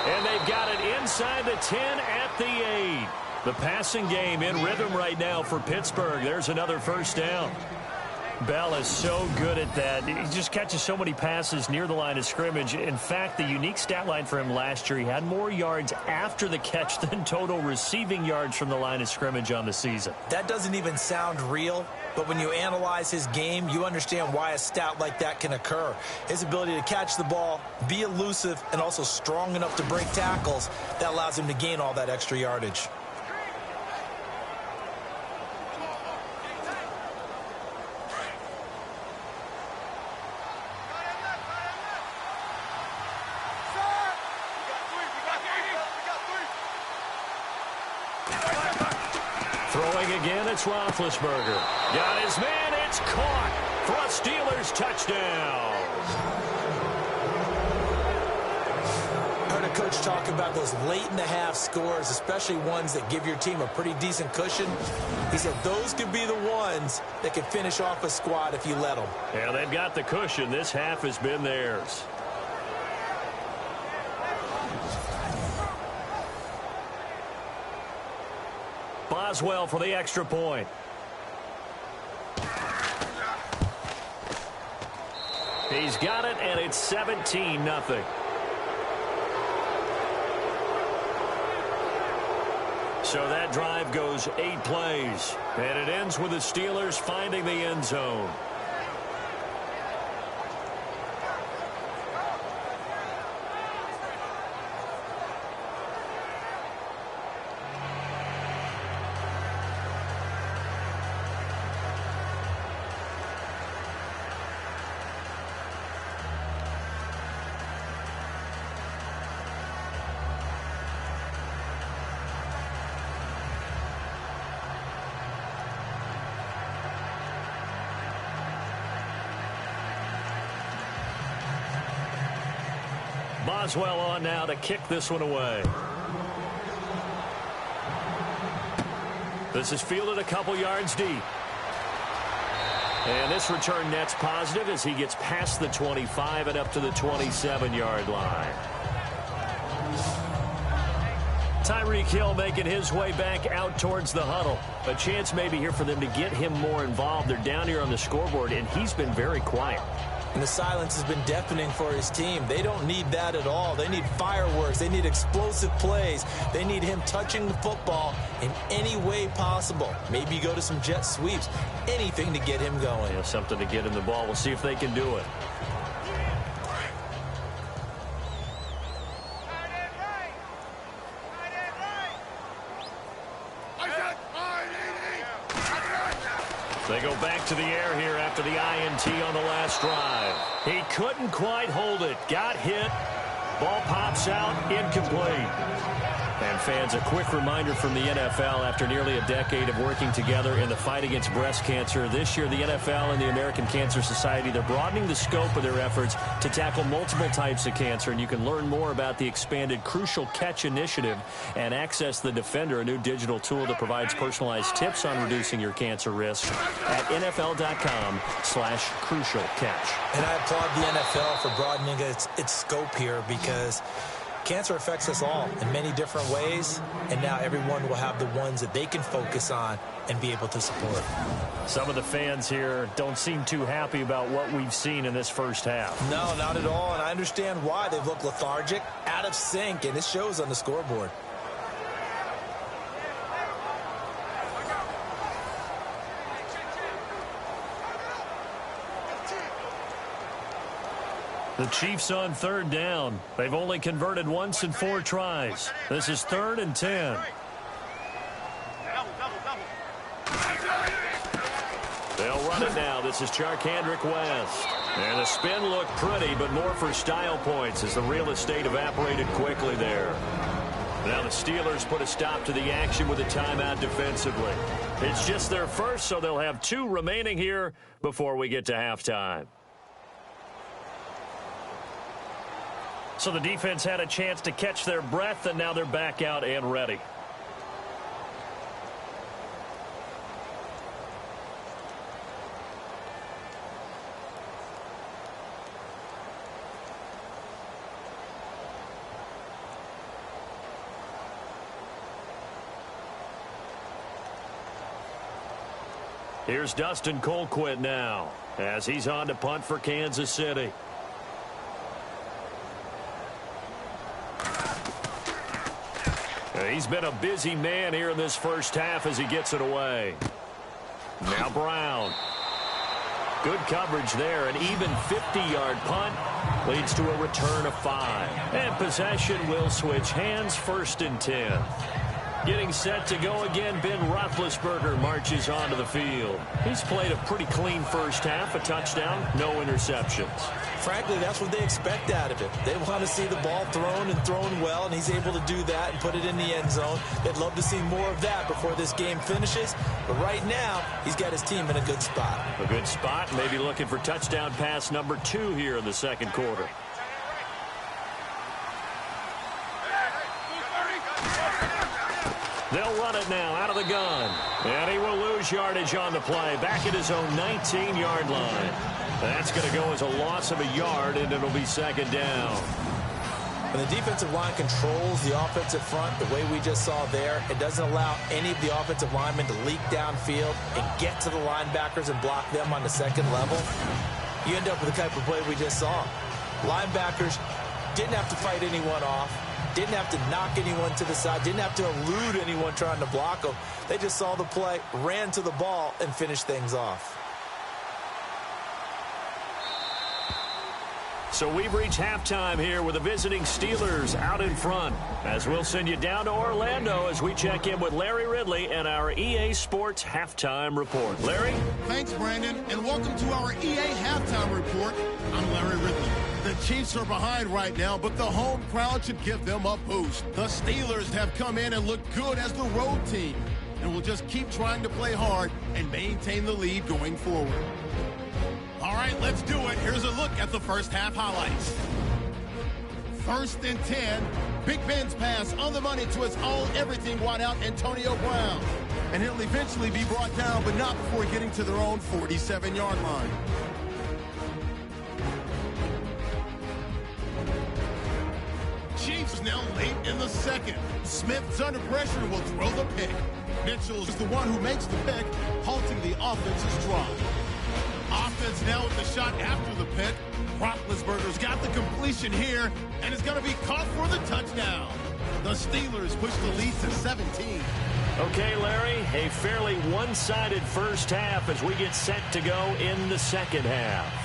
And they've got it inside the 10 at the 8. The passing game in rhythm right now for Pittsburgh. There's another first down. Bell is so good at that. He just catches so many passes near the line of scrimmage. In fact, the unique stat line for him last year, he had more yards after the catch than total receiving yards from the line of scrimmage on the season. That doesn't even sound real, but when you analyze his game, you understand why a stat like that can occur. His ability to catch the ball, be elusive, and also strong enough to break tackles, that allows him to gain all that extra yardage. Throwing again, it's Roethlisberger. Got his man, it's caught for a Steelers touchdown. I heard a coach talk about those late-in-the-half scores, especially ones that give your team a pretty decent cushion. He said those could be the ones that could finish off a squad if you let them. Yeah, they've got the cushion. This half has been theirs. Boswell for the extra point. He's got it, and it's 17-0. So that drive goes 8 plays, and it ends with the Steelers finding the end zone. Boswell on now to kick this one away. This is fielded a couple yards deep. And this return net's positive as he gets past the 25 and up to the 27-yard line. Tyreek Hill making his way back out towards the huddle. A chance maybe here for them to get him more involved. They're down here on the scoreboard, and he's been very quiet. And the silence has been deafening for his team. They don't need that at all. They need fireworks. They need explosive plays. They need him touching the football in any way possible. Maybe go to some jet sweeps. Anything to get him going. Yeah, something to get him the ball. We'll see if they can do it. They go back to the air here after the INT on the last drive. He couldn't quite hold it. Got hit. Ball pops out. Incomplete. And fans, a quick reminder from the NFL after nearly a decade of working together in the fight against breast cancer. This year, the NFL and the American Cancer Society, they're broadening the scope of their efforts to tackle multiple types of cancer. And you can learn more about the expanded Crucial Catch initiative and access the Defender, a new digital tool that provides personalized tips on reducing your cancer risk at NFL.com/Crucial Catch. And I applaud the NFL for broadening its scope here because cancer affects us all in many different ways, and now everyone will have the ones that they can focus on and be able to support. Some of the fans here don't seem too happy about what we've seen in this first half. No, not at all, and I understand why. They've looked lethargic, out of sync, and it shows on the scoreboard. The Chiefs on third down. They've only converted once in 4 tries. This is 3rd and 10. They'll run it now. This is Charkandrick West. And the spin looked pretty, but more for style points as the real estate evaporated quickly there. Now the Steelers put a stop to the action with a timeout defensively. It's just their first, so they'll have 2 remaining here before we get to halftime. So the defense had a chance to catch their breath, and now they're back out and ready. Here's Dustin Colquitt now as he's on to punt for Kansas City. He's been a busy man here in this first half as he gets it away. Now Brown. Good coverage there. An even 50-yard punt leads to a return of 5. And possession will switch hands, 1st and 10. Getting set to go again, Ben Roethlisberger marches onto the field. He's played a pretty clean first half, a touchdown, no interceptions. Frankly, that's what they expect out of him. They want to see the ball thrown and thrown well, and he's able to do that and put it in the end zone. They'd love to see more of that before this game finishes. But right now, he's got his team in a good spot. A good spot, maybe looking for touchdown pass number 2 here in the second quarter. They'll run it now out of the gun. And he will lose yardage on the play. Back at his own 19-yard line. That's going to go as a loss of a yard, and it'll be 2nd down. When the defensive line controls the offensive front the way we just saw there, it doesn't allow any of the offensive linemen to leak downfield and get to the linebackers and block them on the second level. You end up with the type of play we just saw. Linebackers didn't have to fight anyone off. Didn't have to knock anyone to the side. Didn't have to elude anyone trying to block them. They just saw the play, ran to the ball, and finished things off. So we've reached halftime here with the visiting Steelers out in front. As we'll send you down to Orlando as we check in with Larry Ridley and our EA Sports Halftime Report. Larry? Thanks, Brandon, and welcome to our EA Halftime Report. I'm Larry Ridley. The Chiefs are behind right now, but the home crowd should give them a boost. The Steelers have come in and looked good as the road team, and will just keep trying to play hard and maintain the lead going forward. All right, let's do it. Here's a look at the first half highlights. 1st and 10. Big Ben's pass on the money to his all-everything wideout, Antonio Brown. And he'll eventually be brought down, but not before getting to their own 47-yard line. Chiefs now late in the second. Smith's under pressure and will throw the pick. Mitchell is the one who makes the pick, halting the offense's drive. Offense now with the shot after the pick. Roethlisberger's got the completion here and is going to be caught for the touchdown. The Steelers push the lead to 17. Okay, Larry, a fairly one-sided first half as we get set to go in the second half.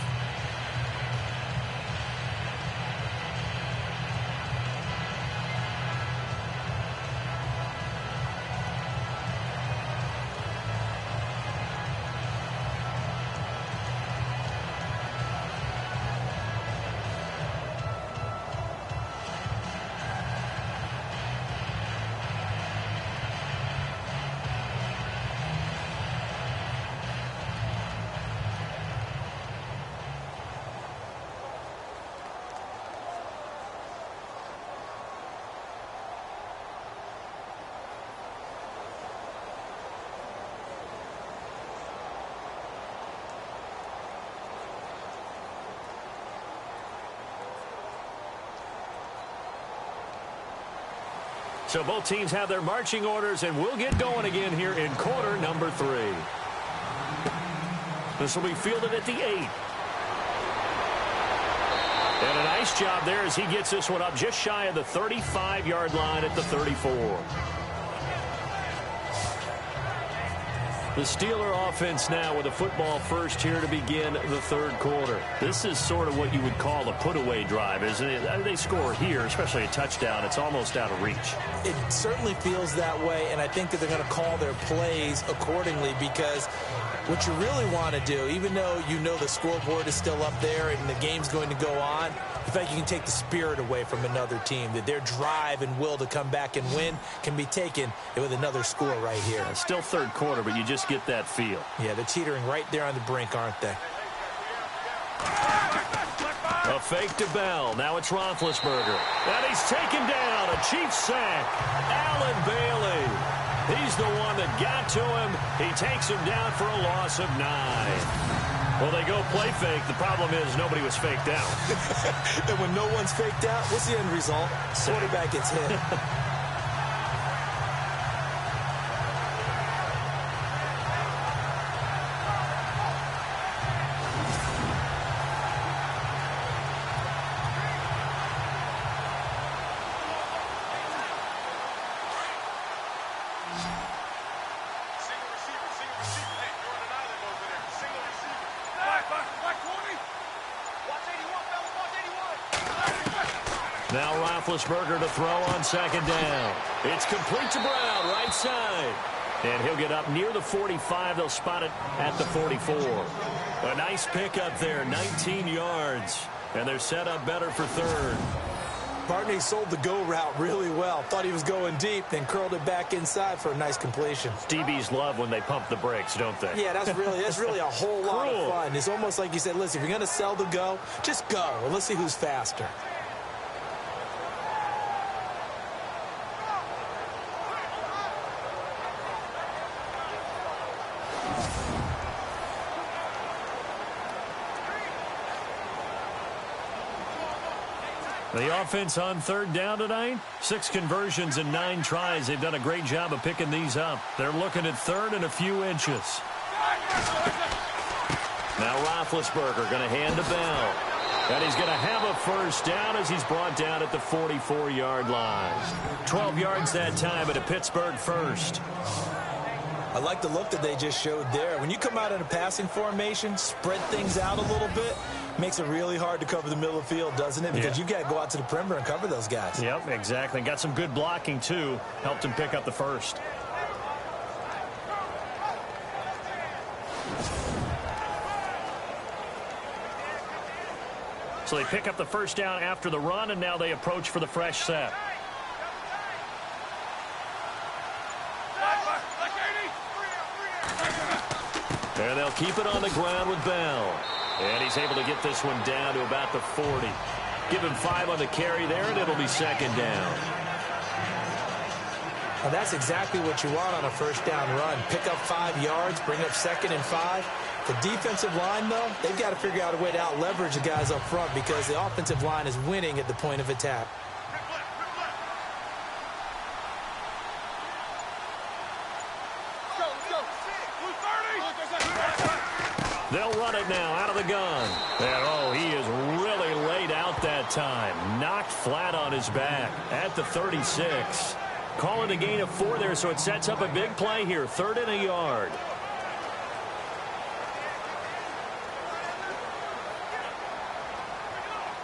So both teams have their marching orders, and we'll get going again here in quarter number 3. This will be fielded at the 8. And a nice job there as he gets this one up just shy of the 35-yard line at the 34. The Steeler offense now with a football first here to begin the third quarter. This is sort of what you would call a put-away drive, isn't it? They score here, especially a touchdown. It's almost out of reach. It certainly feels that way, and I think that they're going to call their plays accordingly because what you really want to do, even though you know the scoreboard is still up there and the game's going to go on, the fact you can take the spirit away from another team, that their drive and will to come back and win can be taken with another score right here. It's still third quarter, but you just get that feel. Yeah, they're teetering right there on the brink, aren't they? A fake to Bell. Now it's Roethlisberger. And he's taken down. A Chiefs sack. Allen Bailey. He's the one that got to him. He takes him down for a loss of 9. Well, they go play fake. The problem is nobody was faked out. And when no one's faked out, what's the end result? Quarterback gets hit. Now Roethlisberger to throw on second down. It's complete to Brown, right side. And he'll get up near the 45. They'll spot it at the 44. A nice pickup there, 19 yards. And they're set up better for third. Barney sold the go route really well. Thought he was going deep, then curled it back inside for a nice completion. DBs love when they pump the brakes, don't they? Yeah, that's really a whole lot of fun. It's almost like you said, listen, if you're going to sell the go, just go. And let's see who's faster. The offense on third down tonight, 6 conversions and 9 tries. They've done a great job of picking these up. They're looking at third and a few inches. Now Roethlisberger going to hand to Bell. And he's going to have a first down as he's brought down at the 44-yard line. 12 yards that time at a Pittsburgh first. I like the look that they just showed there. When you come out in a passing formation, spread things out a little bit, makes it really hard to cover the middle of the field, doesn't it? Because you've got to go out to the perimeter and cover those guys. Yep, exactly. Got some good blocking, too. Helped him pick up the first. So they pick up the first down after the run, and now they approach for the fresh set. And they'll keep it on the ground with Bell. And he's able to get this one down to about the 40. Give him 5 on the carry there, and it'll be second down. Well, that's exactly what you want on a first down run. Pick up 5 yards, bring up 2nd and 5. The defensive line, though, they've got to figure out a way to out-leverage the guys up front because the offensive line is winning at the point of attack. They'll run it now out of the gun. And, oh, he is really laid out that time. Knocked flat on his back at the 36. Calling a gain of 4 there, so it sets up a big play here. 3rd and a yard.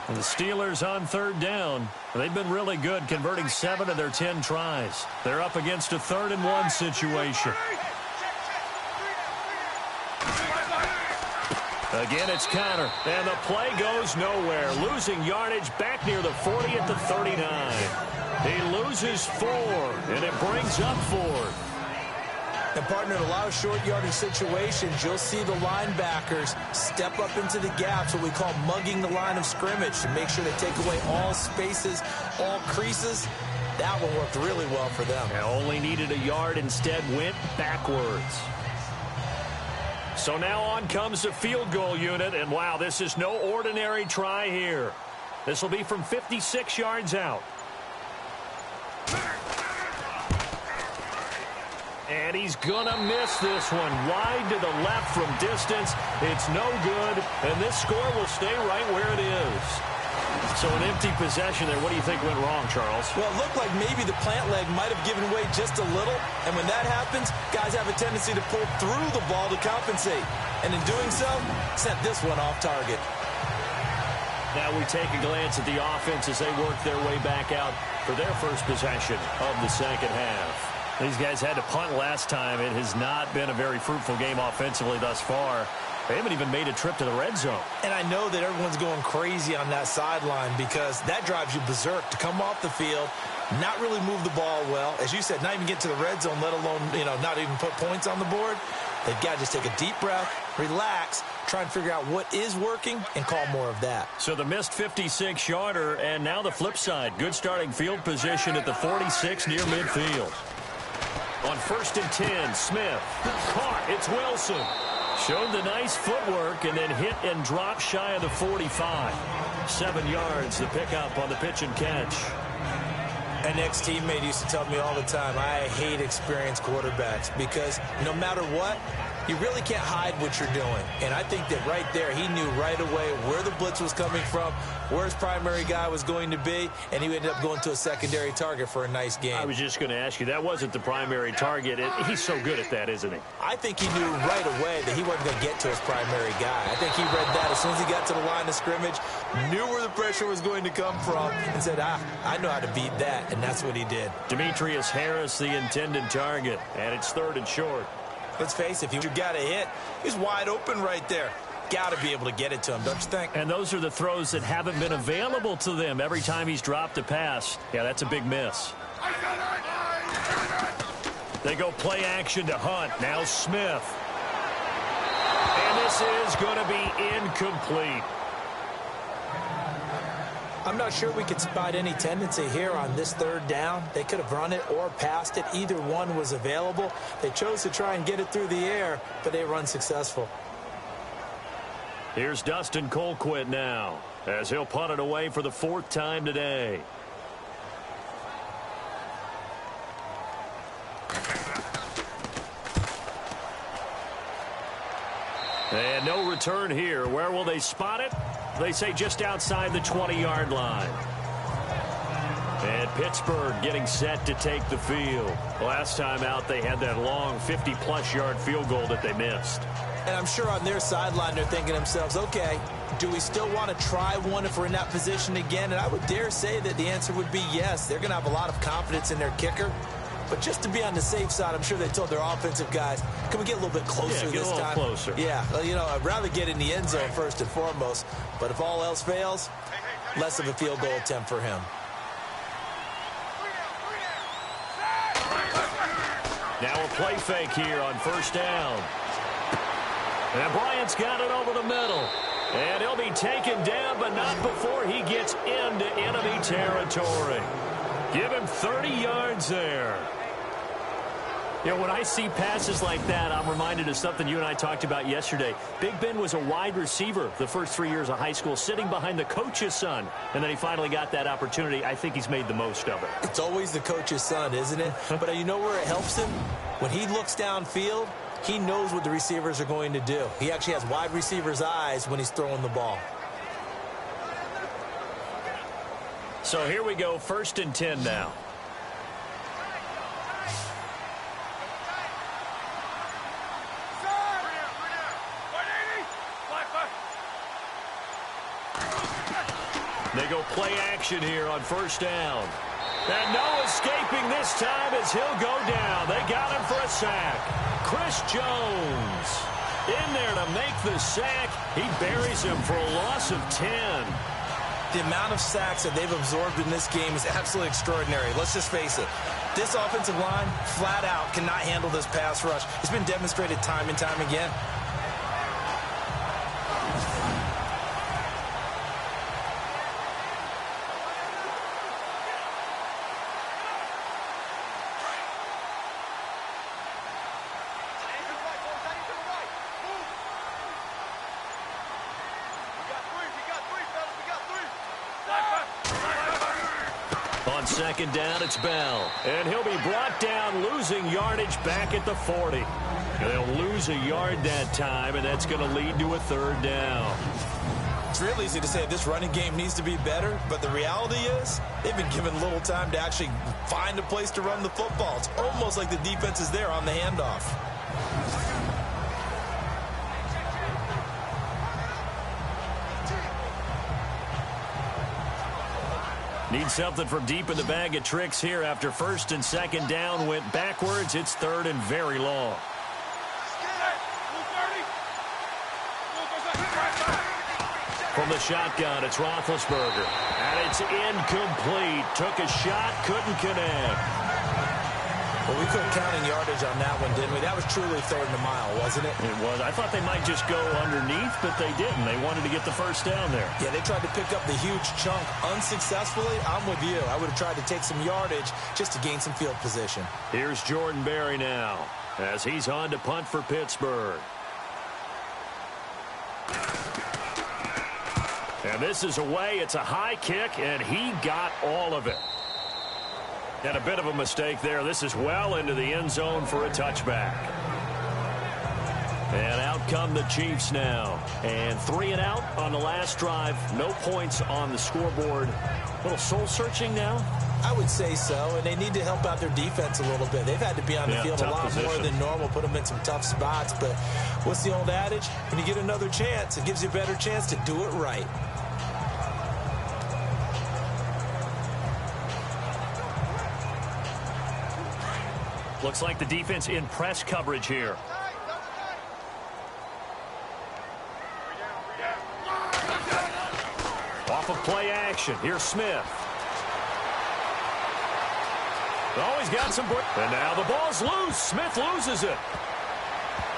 And the Steelers on 3rd down. They've been really good, converting 7 of their 10 tries. They're up against a 3rd and 1 situation. Again, it's Connor, and the play goes nowhere. Losing yardage back near the 40 at the 39. He loses 4, and it brings up 4th. And, partner, in a lot of short yardage situations, you'll see the linebackers step up into the gaps, what we call mugging the line of scrimmage, to make sure they take away all spaces, all creases. That one worked really well for them. They only needed a yard, instead went backwards. So now on comes the field goal unit, and wow, this is no ordinary try here. This will be from 56 yards out. And he's going to miss this one. Wide to the left from distance. It's no good, and this score will stay right where it is. So an empty possession there. What do you think went wrong, Charles? Well, it looked like maybe the plant leg might have given way just a little, and when that happens, guys have a tendency to pull through the ball to compensate. And in doing so, sent this one off target. Now we take a glance at the offense as they work their way back out for their first possession of the second half. These guys had to punt last time. It has not been a very fruitful game offensively thus far. They haven't even made a trip to the red zone. And I know that everyone's going crazy on that sideline because that drives you berserk to come off the field, not really move the ball well. As you said, not even get to the red zone, let alone, not even put points on the board. They've got to just take a deep breath, relax, try and figure out what is working, and call more of that. So the missed 56-yarder, and now the flip side. Good starting field position at the 46 near midfield. On 1st and 10, Smith. Caught. It's Wilson. Showed the nice footwork and then hit and dropped shy of the 45. 7 yards, the pickup on the pitch and catch. An ex-teammate used to tell me all the time, I hate experienced quarterbacks because no matter what, you really can't hide what you're doing. And I think that right there, he knew right away where the blitz was coming from, where his primary guy was going to be, and he ended up going to a secondary target for a nice game. I was just going to ask you, that wasn't the primary target. He's so good at that, isn't he? I think he knew right away that he wasn't going to get to his primary guy. I think he read that as soon as he got to the line of scrimmage, knew where the pressure was going to come from, and said, I know how to beat that, and that's what he did. Demetrius Harris, the intended target, and it's 3rd and short. Let's face it, if you got a hit, he's wide open right there. Got to be able to get it to him, don't you think? And those are the throws that haven't been available to them every time he's dropped a pass. Yeah, that's a big miss. They go play action to Hunt. Now Smith. And this is going to be incomplete. I'm not sure we could spot any tendency here on this 3rd down. They could have run it or passed it. Either one was available. They chose to try and get it through the air, but they were unsuccessful. Here's Dustin Colquitt now, as he'll punt it away for the 4th time today. And no return here. Where will they spot it? They say just outside the 20-yard line. And Pittsburgh getting set to take the field. Last time out, they had that long 50-plus yard field goal that they missed. And I'm sure on their sideline, they're thinking to themselves, okay, do we still want to try one if we're in that position again? And I would dare say that the answer would be yes. They're going to have a lot of confidence in their kicker. But just to be on the safe side, I'm sure they told their offensive guys, can we get a little bit closer this time? Closer. Yeah, well, I'd rather get in the end zone first and foremost. But if all else fails, less of a field goal attempt for him. Now a play fake here on 1st down. And Bryant's got it over the middle. And he'll be taken down, but not before he gets into enemy territory. Give him 30 yards there. You know, when I see passes like that, I'm reminded of something you and I talked about yesterday. Big Ben was a wide receiver the first 3 years of high school, sitting behind the coach's son. And then he finally got that opportunity. I think he's made the most of it. It's always the coach's son, isn't it? But you know where it helps him? When he looks downfield, he knows what the receivers are going to do. He actually has wide receivers' eyes when he's throwing the ball. So here we go, 1st and 10 now. They go play action here on 1st down. And no escaping this time as he'll go down. They got him for a sack. Chris Jones in there to make the sack. He buries him for a loss of 10. The amount of sacks that they've absorbed in this game is absolutely extraordinary. Let's just face it. This offensive line, flat out, cannot handle this pass rush. It's been demonstrated time and time again. On 2nd down, it's Bell. And he'll be brought down, losing yardage back at the 40. And they'll lose a yard that time, and that's going to lead to a 3rd down. It's real easy to say this running game needs to be better, but the reality is they've been given little time to actually find a place to run the football. It's almost like the defense is there on the handoff. Need something from deep in the bag of tricks here after 1st and 2nd down went backwards. It's 3rd and very long. From the shotgun, it's Roethlisberger. And it's incomplete. Took a shot, couldn't connect. Well, we couldn't count in yardage on that one, didn't we? That was truly 3rd and a mile, wasn't it? It was. I thought they might just go underneath, but they didn't. They wanted to get the 1st down there. Yeah, they tried to pick up the huge chunk unsuccessfully. I'm with you. I would have tried to take some yardage just to gain some field position. Here's Jordan Berry now as he's on to punt for Pittsburgh. And this is away. It's a high kick, and he got all of it. And a bit of a mistake there. This is well into the end zone for a touchback. And out come the Chiefs now. And 3 and out on the last drive. No points on the scoreboard. A little soul-searching now? I would say so, and they need to help out their defense a little bit. They've had to be on the field a lot more than normal, put them in some tough spots. But what's the old adage? When you get another chance, it gives you a better chance to do it right. Looks like the defense in press coverage here. Off of play action. Here's Smith. Oh, he's got some... And now the ball's loose. Smith loses it.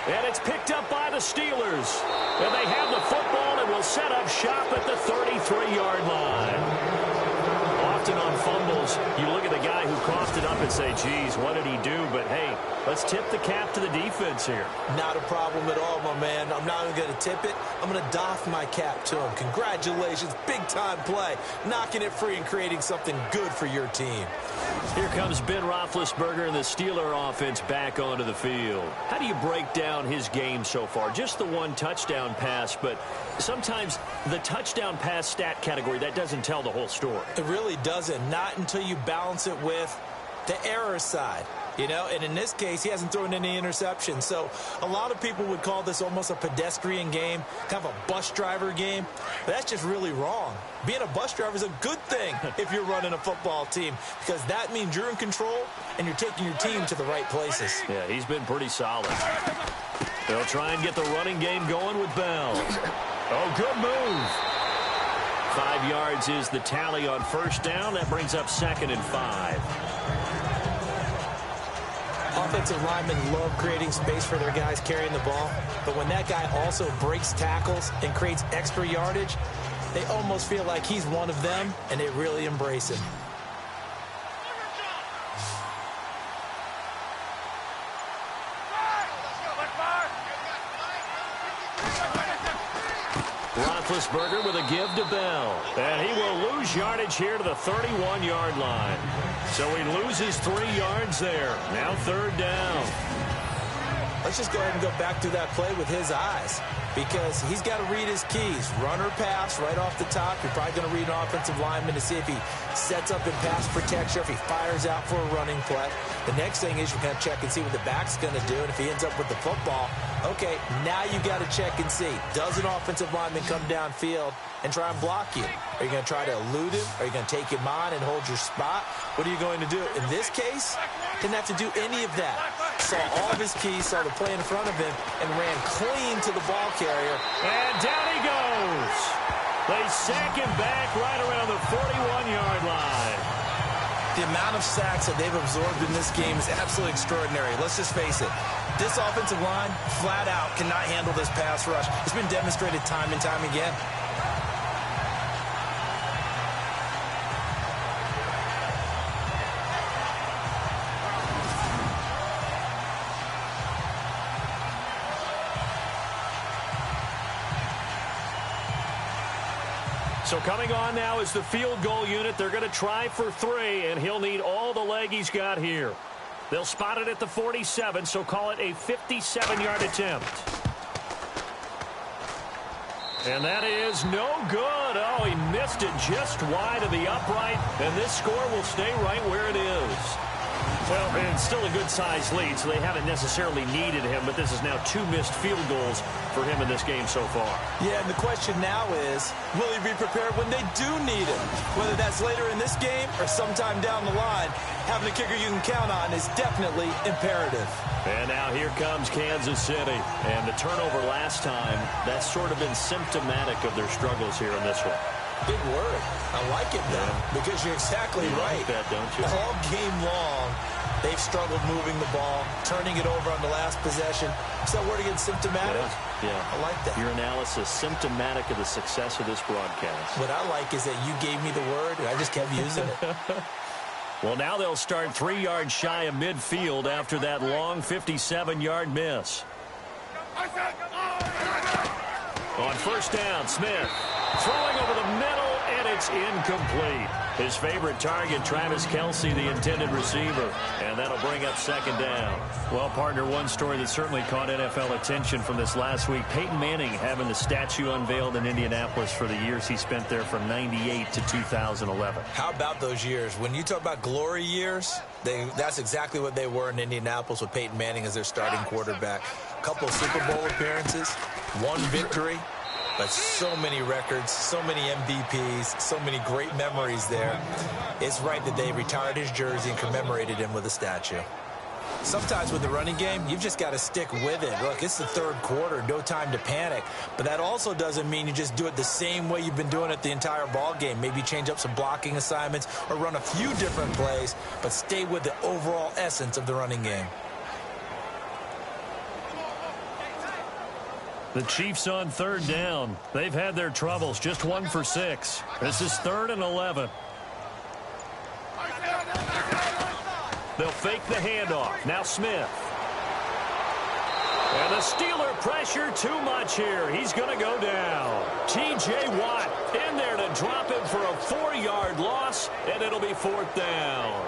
And it's picked up by the Steelers. And they have the football and will set up shop at the 33-yard line. Often on fumbles, you look at the guy who coughed it up and say, geez, what did he do? But, hey, let's tip the cap to the defense here. Not a problem at all, my man. I'm not even going to tip it. I'm going to doff my cap to him. Congratulations. Big-time play. Knocking it free and creating something good for your team. Here comes Ben Roethlisberger and the Steeler offense back onto the field. How do you break down his game so far? Just the one touchdown pass, but sometimes the touchdown pass stat category, that doesn't tell the whole story. It really doesn't. Not until you balance it with the error side. You know, and in this case, he hasn't thrown any interceptions. So a lot of people would call this almost a pedestrian game, kind of a bus driver game. But that's just really wrong. Being a bus driver is a good thing if you're running a football team, because that means you're in control and you're taking your team to the right places. Yeah, he's been pretty solid. They'll try and get the running game going with Bell. Oh, good move. 5 yards is the tally on 1st down. That brings up 2nd and 5. Our Offensive linemen love creating space for their guys carrying the ball, but when that guy also breaks tackles and creates extra yardage, they almost feel like he's one of them, and they really embrace him. Roethlisberger with a give to Bell. And he will lose yardage here to the 31-yard line. So he loses 3 yards there. Now 3rd down. Let's just go ahead and go back to that play with his eyes, because he's got to read his keys. Run or pass right off the top. You're probably going to read an offensive lineman to see if he sets up in pass protection, if he fires out for a running play. The next thing is you're going to check and see what the back's going to do, and if he ends up with the football, okay, now you got to check and see. Does an offensive lineman come downfield and try and block you? Are you going to try to elude him? Are you going to take him on and hold your spot? What are you going to do? In this case, didn't have to do any of that. Saw all of his keys, saw the play in front of him, and ran clean to the ball carrier. And down he goes. They sack him back right around the 41-yard line. The amount of sacks that they've absorbed in this game is absolutely extraordinary. Let's just face it. This offensive line, flat out, cannot handle this pass rush. It's been demonstrated time and time again. So coming on now is the field goal unit. They're going to try for 3, and he'll need all the leg he's got here. They'll spot it at the 47, so call it a 57-yard attempt. And that is no good. Oh, he missed it just wide of the upright, and this score will stay right where it is. Well, it's still a good-sized lead, so they haven't necessarily needed him, but this is now 2 missed field goals for him in this game so far. Yeah, and the question now is, will he be prepared when they do need him? Whether that's later in this game or sometime down the line, having a kicker you can count on is definitely imperative. And now here comes Kansas City. And the turnover last time, that's sort of been symptomatic of their struggles here in this one. Big word. I like it, though, because you're exactly right. You like that, don't you? All game long, they've struggled moving the ball, turning it over on the last possession. So word again, symptomatic? Yeah. I like that. Your analysis, symptomatic of the success of this broadcast. What I like is that you gave me the word, and I just kept using it. Well, now they'll start 3 yards shy of midfield after that long 57-yard miss. On 1st down, Smith throwing over the middle, and it's incomplete. His favorite target, Travis Kelce, the intended receiver. And that'll bring up 2nd down. Well, partner, one story that certainly caught NFL attention from this last week, Peyton Manning having the statue unveiled in Indianapolis for the years he spent there from 98 to 2011. How about those years? When you talk about glory years, that's exactly what they were in Indianapolis with Peyton Manning as their starting quarterback. A couple of Super Bowl appearances, 1 victory. But so many records, so many MVPs, so many great memories there. It's right that they retired his jersey and commemorated him with a statue. Sometimes with the running game, you've just got to stick with it. Look, it's the 3rd quarter, no time to panic. But that also doesn't mean you just do it the same way you've been doing it the entire ball game. Maybe change up some blocking assignments or run a few different plays, but stay with the overall essence of the running game. The Chiefs on 3rd down. They've had their troubles, just 1 for 6. This is 3rd and 11. They'll fake the handoff. Now Smith. And the Steeler pressure too much here. He's going to go down. T.J. Watt in there to drop him for a 4-yard loss, and it'll be 4th down.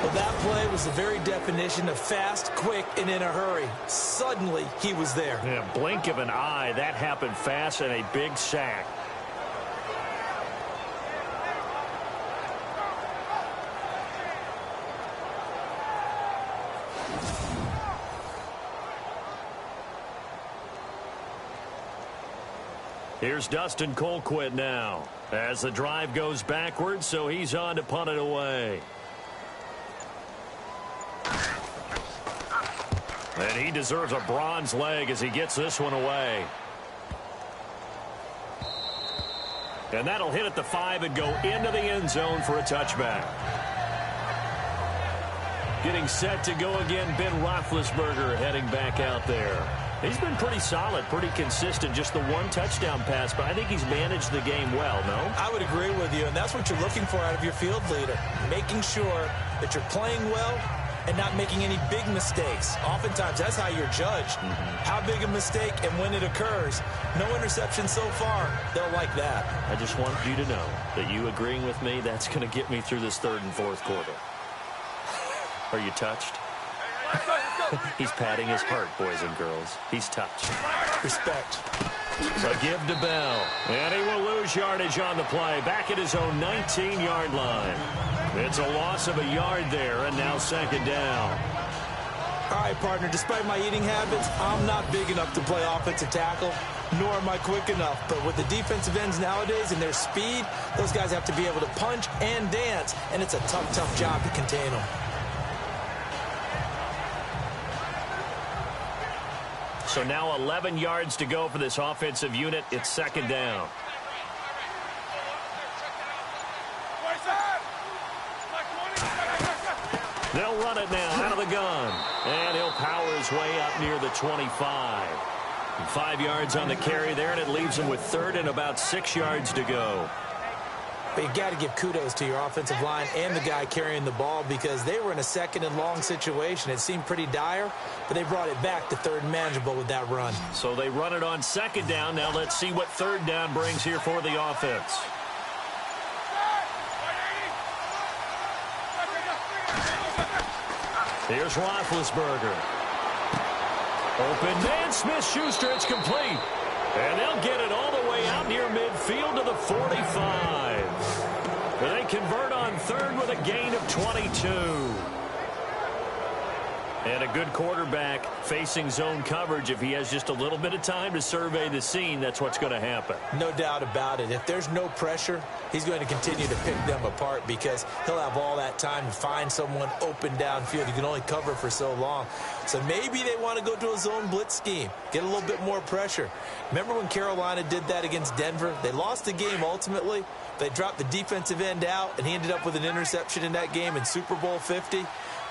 Well, that play was the very definition of fast, quick, and in a hurry. Suddenly, he was there. Yeah, blink of an eye. That happened fast and a big sack. Here's Dustin Colquitt now as the drive goes backwards, so he's on to punt it away. And he deserves a bronze leg as he gets this one away. And that'll hit at the 5 and go into the end zone for a touchback. Getting set to go again, Ben Roethlisberger heading back out there. He's been pretty solid, pretty consistent, just the one touchdown pass, but I think he's managed the game well, no? I would agree with you, and that's what you're looking for out of your field leader, making sure that you're playing well and not making any big mistakes. Oftentimes, that's how you're judged. How big a mistake and when it occurs. No interception so far. They'll like that. I just want you to know that you agreeing with me, that's going to get me through this third and fourth quarter. Are you touched? He's patting his heart, boys and girls. He's touched. Respect. So give to Bell. And he will lose yardage on the play. Back at his own 19-yard line. It's a loss of a yard there, and now second down. All right, partner, despite my eating habits, I'm not big enough to play offensive tackle, nor am I quick enough. But with the defensive ends nowadays and their speed, those guys have to be able to punch and dance, and it's a tough, tough job to contain them. So now 11 yards to go for this offensive unit. It's second down. They'll run it now out of the gun. And he'll power his way up near the 25. 5 yards on the carry there, and it leaves him with third and about 6 yards to go. But you got to give kudos to your offensive line and the guy carrying the ball because they were in a second and long situation. It seemed pretty dire, but they brought it back to third and manageable with that run. So they run it on second down. Now let's see what third down brings here for the offense. Here's Roethlisberger. Open man, Smith-Schuster, it's complete. And they'll get it all the way out near midfield to the 45. They convert on third with a gain of 22. And a good quarterback facing zone coverage. If he has just a little bit of time to survey the scene, that's what's going to happen. No doubt about it. If there's no pressure, he's going to continue to pick them apart because he'll have all that time to find someone open downfield. He can only cover for so long. So maybe they want to go to a zone blitz scheme, get a little bit more pressure. Remember when Carolina did that against Denver? They lost the game ultimately. They dropped the defensive end out, and he ended up with an interception in that game in Super Bowl 50.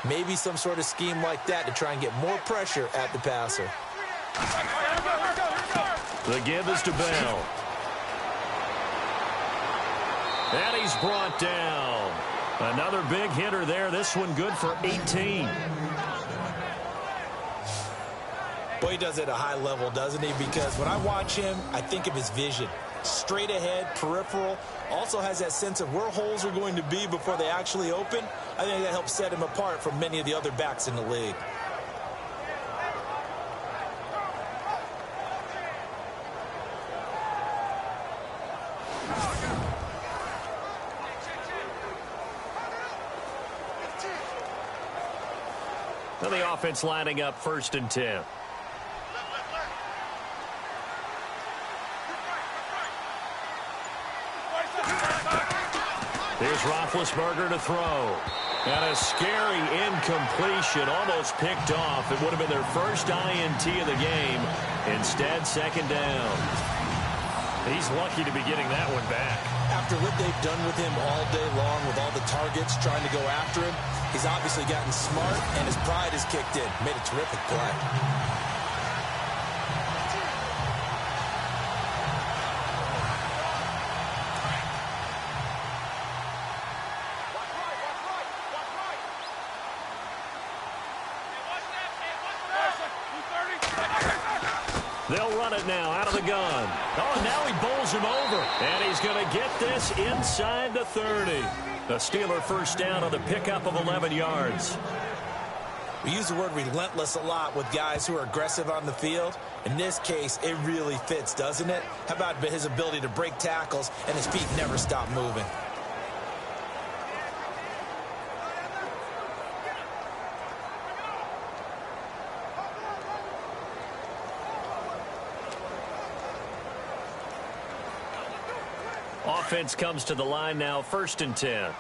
Maybe some sort of scheme like that to try and get more pressure at the passer. The give is to Bell. And he's brought down. Another big hitter there. This one good for 18. Boy, he does it at a high level, doesn't he? Because when I watch him, I think of his vision. Straight ahead, peripheral. Also has that sense of where holes are going to be before they actually open. I think that helps set him apart from many of the other backs in the league. Well, the offense lining up 1st and 10. Here's Roethlisberger to throw. And a scary incompletion, almost picked off. It would have been their first INT of the game. Instead, second down. He's lucky to be getting that one back. After what they've done with him all day long with all the targets trying to go after him, he's obviously gotten smart, and his pride has kicked in. Made a terrific play. They'll run it now out of the gun. Oh, and now he bowls him over. And he's going to get this inside the 30. The Steeler first down on the pickup of 11 yards. We use the word relentless a lot with guys who are aggressive on the field. In this case, it really fits, doesn't it? How about his ability to break tackles and his feet never stop moving? Offense comes to the line now, 1st and 10.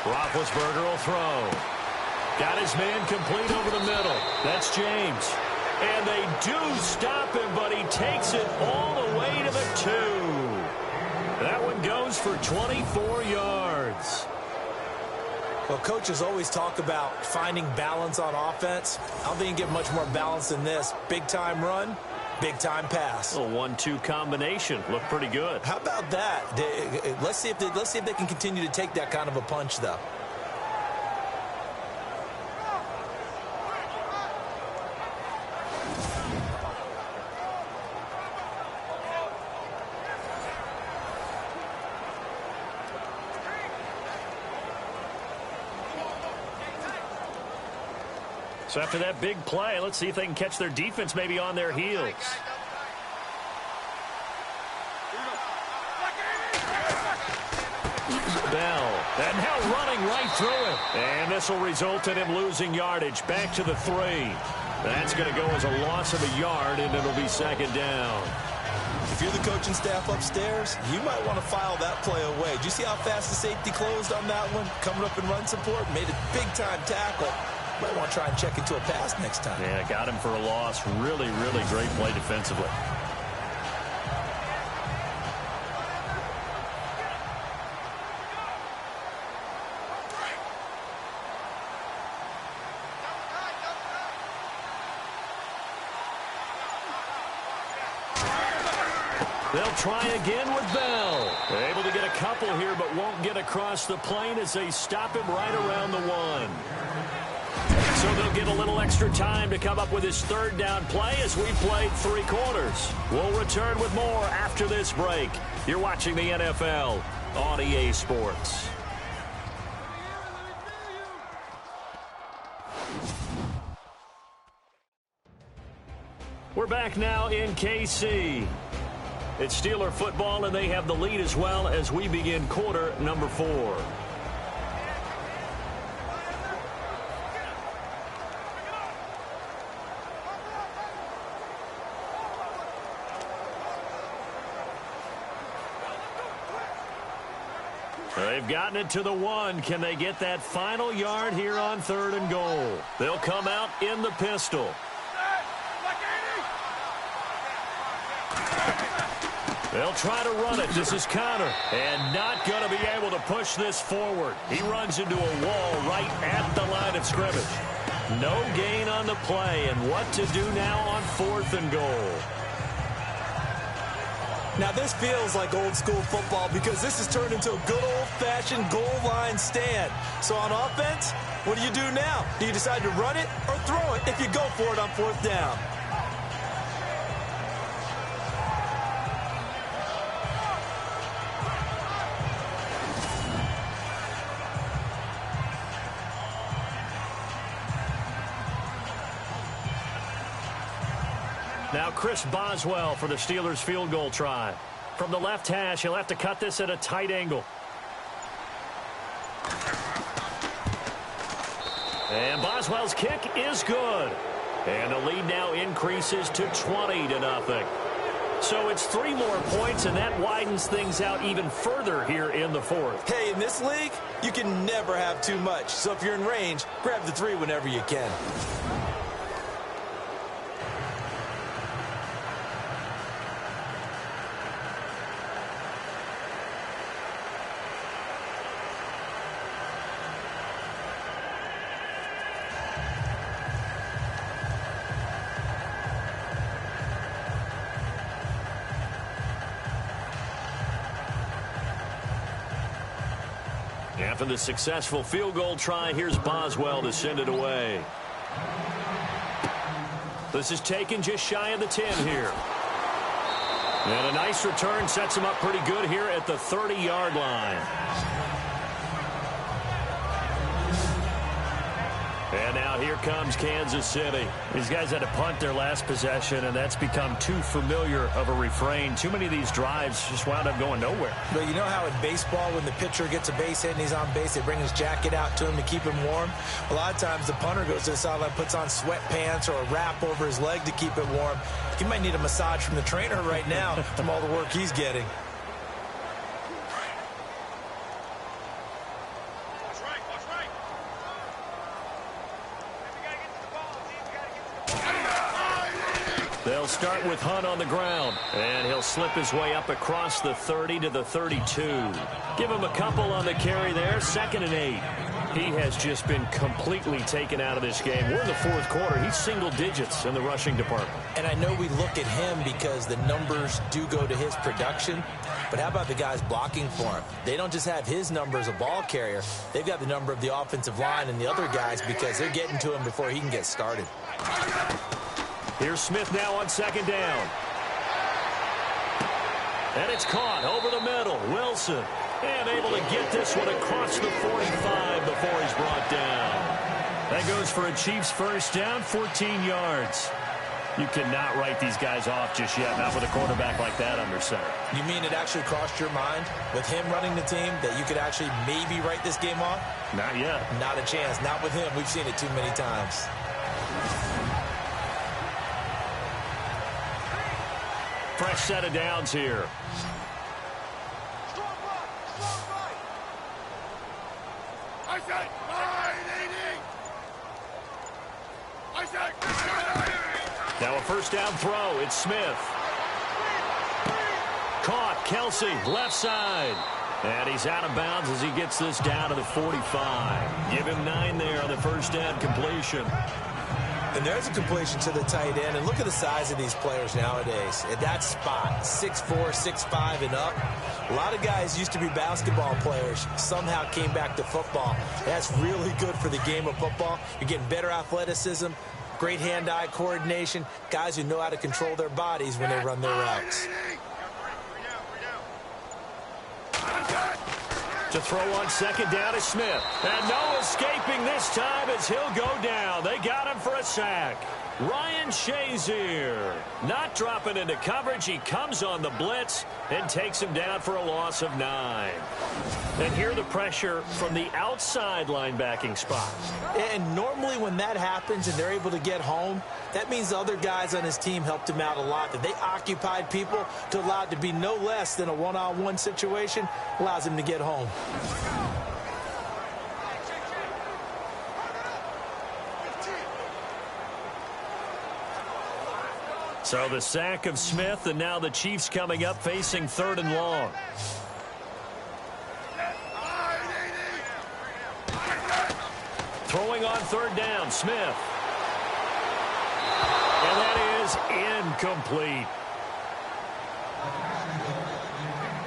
Roethlisberger will throw. Got his man complete over the middle. That's James. And they do stop him, but he takes it all the way to the 2. That one goes for 24 yards. Well, coaches always talk about finding balance on offense. I don't think you can get much more balance than this. Big-time run, big-time pass. A 1-2 combination. Looked pretty good. How about that? Let's see if they can continue to take that kind of a punch, though. So after that big play, let's see if they can catch their defense maybe on their heels. Bell, and now running right through it. And this will result in him losing yardage. Back to the 3. That's going to go as a loss of a yard, and it'll be second down. If you're the coaching staff upstairs, you might want to file that play away. Do you see how fast the safety closed on that one? Coming up in run support, made a big-time tackle. Might want to try and check into a pass next time. Yeah, got him for a loss. Really, really great play defensively. They'll try again with Bell. They're able to get a couple here, but won't get across the plane as they stop him right around the 1. So they'll get a little extra time to come up with his third down play as we played 3 quarters. We'll return with more after this break. You're watching the NFL on EA Sports. We're back now in KC. It's Steeler football, and they have the lead as well as we begin quarter number 4. They've gotten it to the 1. Can they get that final yard here on 3rd and goal? They'll come out in the pistol. They'll try to run it. This is Connor. And not going to be able to push this forward. He runs into a wall right at the line of scrimmage. No gain on the play. And what to do now on 4th and goal? Now, this feels like old school football because this has turned into a good old-fashioned goal line stand. So on offense, what do you do now? Do you decide to run it or throw it if you go for it on 4th down? Now Chris Boswell for the Steelers field goal try. From the left hash, he'll have to cut this at a tight angle. And Boswell's kick is good. And the lead now increases to 20-0. So it's 3 more points, and that widens things out even further here in the 4th. Hey, in this league, you can never have too much. So if you're in range, grab the 3 whenever you can. After the successful field goal try, here's Boswell to send it away. This is taken just shy of the 10 here. And a nice return sets him up pretty good here at the 30-yard line. And now here comes Kansas City. These guys had to punt their last possession, and that's become too familiar of a refrain. Too many of these drives just wound up going nowhere. But you know how in baseball, when the pitcher gets a base hit and he's on base, they bring his jacket out to him to keep him warm? A lot of times the punter goes to the sideline, puts on sweatpants or a wrap over his leg to keep it warm. He might need a massage from the trainer right now from all the work he's getting. They'll start with Hunt on the ground, and he'll slip his way up across the 30 to the 32. Give him a couple on the carry there, 2nd and 8. He has just been completely taken out of this game. We're in the fourth quarter. He's single digits in the rushing department. And I know we look at him because the numbers do go to his production, but how about the guys blocking for him? They don't just have his number as a ball carrier. They've got the number of the offensive line and the other guys because they're getting to him before he can get started. Here's Smith now on 2nd down. And it's caught over the middle. Wilson. And able to get this one across the 45 before he's brought down. That goes for a Chiefs first down, 14 yards. You cannot write these guys off just yet, not with a quarterback like that under center. You mean it actually crossed your mind with him running the team that you could actually maybe write this game off? Not yet. Not a chance. Not with him. We've seen it too many times. Fresh set of downs here. Now a first down throw. It's Smith. Caught. Kelsey, left side. And he's out of bounds as he gets this down to the 45. Give him 9 there on the first down completion. And there's a completion to the tight end. And look at the size of these players nowadays. At that spot, 6'4", 6'5", and up. A lot of guys used to be basketball players. Somehow came back to football. That's really good for the game of football. You're getting better athleticism, great hand-eye coordination, guys who know how to control their bodies when they run their routes. To throw on 2nd down is Smith. And no escaping this time as he'll go down. They got him for a sack. Ryan Shazier not dropping into coverage. He comes on the blitz and takes him down for a loss of 9. And here the pressure from the outside linebacking spot. And normally when that happens and they're able to get home, that means the other guys on his team helped him out a lot. That they occupied people to allow it to be no less than a one-on-one situation allows him to get home. So the sack of Smith, and now the Chiefs coming up facing 3rd and long. Throwing on 3rd down, Smith. And that is incomplete.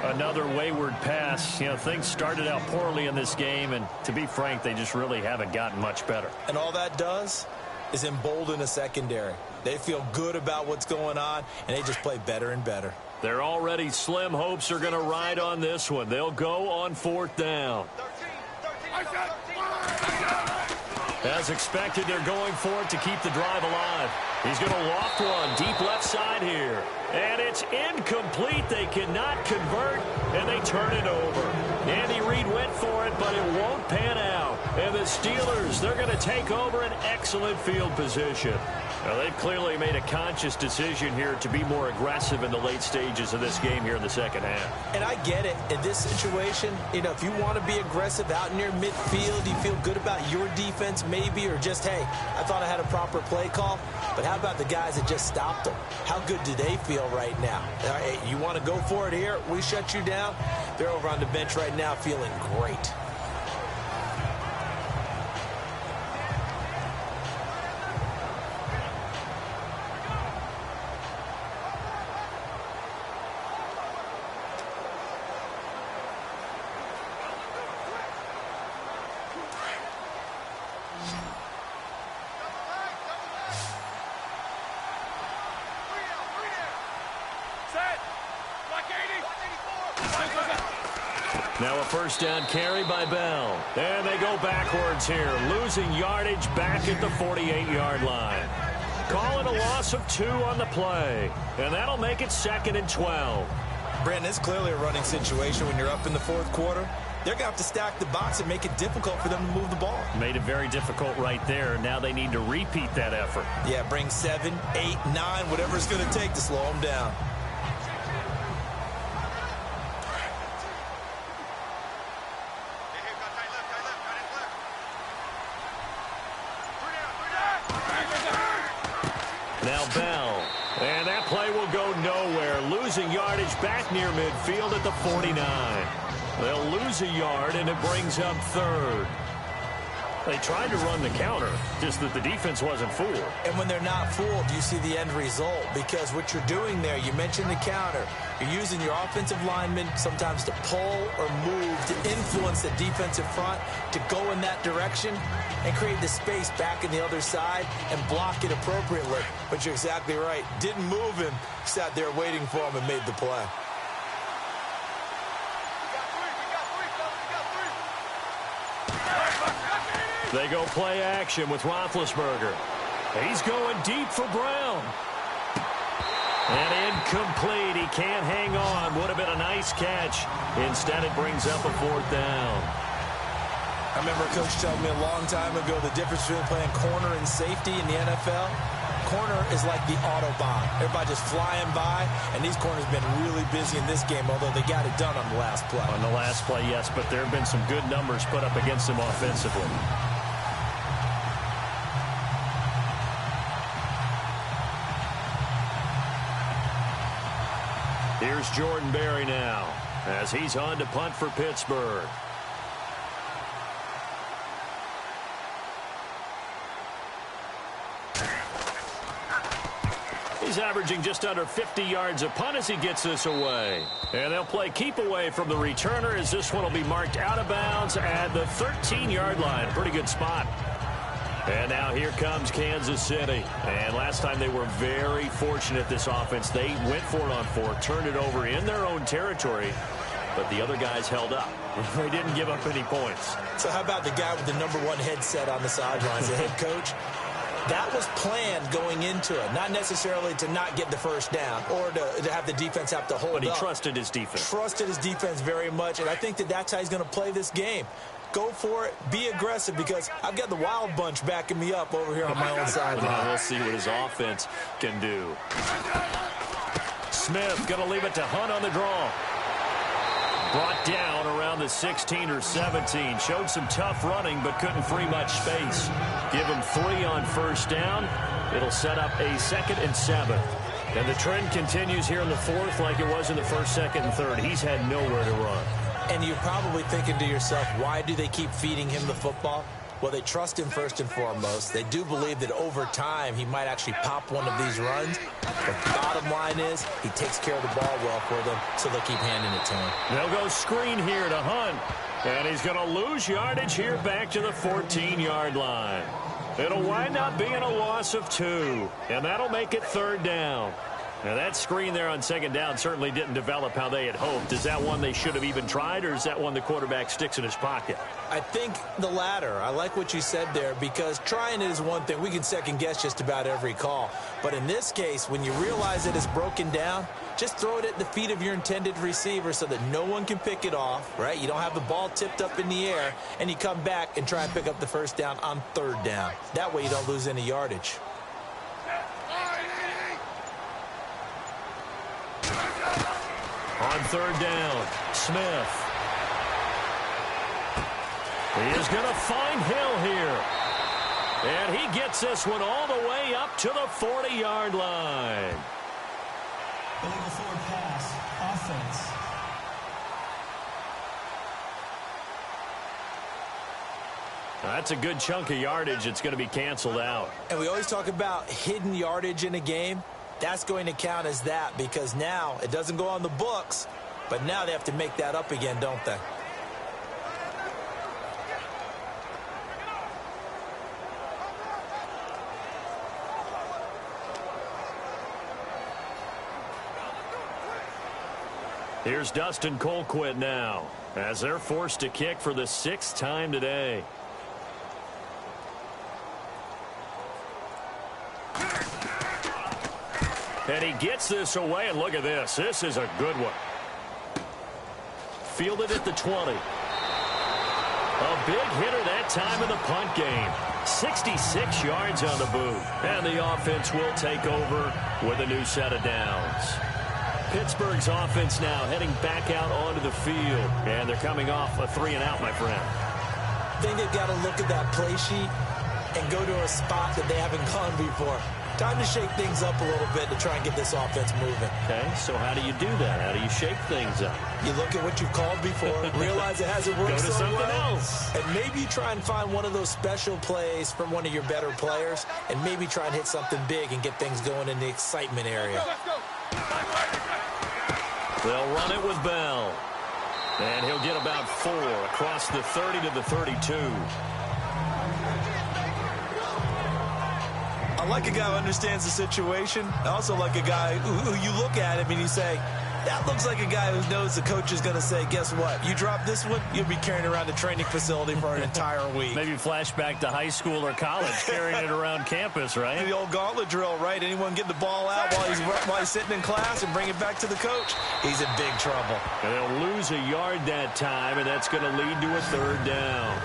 Another wayward pass. You know, things started out poorly in this game, and to be frank, they just really haven't gotten much better. And all that does is embolden a secondary. They feel good about what's going on, and they just play better and better. Their already slim hopes are going to ride on this one. They'll go on 4th down. As expected, they're going for it to keep the drive alive. He's going to loft one deep left side here. And it's incomplete. They cannot convert, and they turn it over. Andy Reid went for it, but it won't pan out. And the Steelers, they're going to take over an excellent field position. Now, they've clearly made a conscious decision here to be more aggressive in the late stages of this game here in the second half. And I get it. In this situation, you know, if you want to be aggressive out near midfield, you feel good about your defense maybe, or just, hey, I thought I had a proper play call. But how about the guys that just stopped them? How good do they feel right now? All right, you want to go for it here? We shut you down. They're over on the bench right now feeling great. Now a first down carry by Bell. And they go backwards here, losing yardage back at the 48-yard line. Calling a loss of 2 on the play. And that'll make it 2nd and 12. Brandon, it's clearly a running situation when you're up in the fourth quarter. They're going to have to stack the box and make it difficult for them to move the ball. Made it very difficult right there. Now they need to repeat that effort. Yeah, bring 7, 8, 9, whatever it's going to take to slow them down. losing yardage back near midfield at the 49. They'll lose a yard, and it brings up third. They tried to run the counter, just that the defense wasn't fooled. And when they're not fooled, you see the end result, because what you're doing there, you mentioned the counter. You're using your offensive linemen sometimes to pull or move to influence the defensive front to go in that direction and create the space back in the other side and block it appropriately. But you're exactly right. Didn't move him. Sat there waiting for him and made the play. They go play action with Roethlisberger. He's going deep for Brown. And incomplete. He can't hang on. Would have been a nice catch. Instead, it brings up a fourth down. I remember a coach telling me a long time ago the difference between playing corner and safety in the NFL. Corner is like the Autobahn. Everybody just flying by, and these corners have been really busy in this game, although they got it done on the last play. On the last play, yes, but there have been some good numbers put up against them offensively. Here's Jordan Berry now as he's on to punt for Pittsburgh. He's averaging just under 50 yards a punt as he gets this away. And they'll play keep away from the returner as this one will be marked out of bounds at the 13-yard line. Pretty good spot. And now here comes Kansas City. And last time they were very fortunate, this offense. They went for it on fourth, turned it over in their own territory, but the other guys held up. They didn't give up any points. So how about the guy with the #1 headset on the sidelines, the head coach? That was planned going into it, not necessarily to not get the first down or to have the defense have to hold up. But he trusted his defense. Trusted his defense very much, and I think that's how he's going to play this game. Go for it. Be aggressive, because I've got the wild bunch backing me up over here on my own sideline. We'll see what his offense can do. Smith going to leave it to Hunt on the draw. Brought down around the 16 or 17. Showed some tough running, but couldn't free much space. Give him 3 on first down. It'll set up a 2nd and 7. And the trend continues here in the 4th like it was in the 1st, 2nd, and 3rd. He's had nowhere to run. And you're probably thinking to yourself, why do they keep feeding him the football? Well, they trust him first and foremost. They do believe that over time he might actually pop one of these runs. But the bottom line is he takes care of the ball well for them, so they'll keep handing it to him. They'll go screen here to Hunt. And he's going to lose yardage here back to the 14-yard line. It'll wind up being a loss of 2. And that'll make it 3rd down. Now, that screen there on 2nd down certainly didn't develop how they had hoped. Is that one they should have even tried, or is that one the quarterback sticks in his pocket? I think the latter. I like what you said there, because trying it is one thing. We can second-guess just about every call. But in this case, when you realize that it's broken down, just throw it at the feet of your intended receiver so that no one can pick it off, right? You don't have the ball tipped up in the air, and you come back and try and pick up the first down on 3rd down. That way you don't lose any yardage. On 3rd down, Smith. He is going to find Hill here. And he gets this one all the way up to the 40-yard line. Illegal forward pass, offense. That's a good chunk of yardage. It's going to be canceled out. And we always talk about hidden yardage in a game. That's going to count as that, because now it doesn't go on the books, but now they have to make that up again, don't they? Here's Dustin Colquitt now as they're forced to kick for the 6th time today. And he gets this away, and look at this. This is a good one. Fielded at the 20. A big hitter that time in the punt game. 66 yards on the boot. And the offense will take over with a new set of downs. Pittsburgh's offense now heading back out onto the field. And they're coming off a 3-and-out, my friend. I think they've got to look at that play sheet and go to a spot that they haven't gone before. Time to shake things up a little bit to try and get this offense moving. Okay, so how do you do that? How do you shake things up? You look at what you've called before, realize it hasn't worked Go to so something well, else. and maybe try and find one of those special plays from one of your better players, and maybe try and hit something big and get things going in the excitement area. They'll run it with Bell. And he'll get about 4 across the 30 to the 32. I like a guy who understands the situation. I also like a guy who you look at him and you say, that looks like a guy who knows the coach is going to say, guess what? You drop this one, you'll be carrying around the training facility for an entire week. Maybe flashback to high school or college, carrying it around campus, right? The old gauntlet drill, right? Anyone get the ball out while he's sitting in class and bring it back to the coach? He's in big trouble. And they'll lose a yard that time, and that's going to lead to a 3rd down.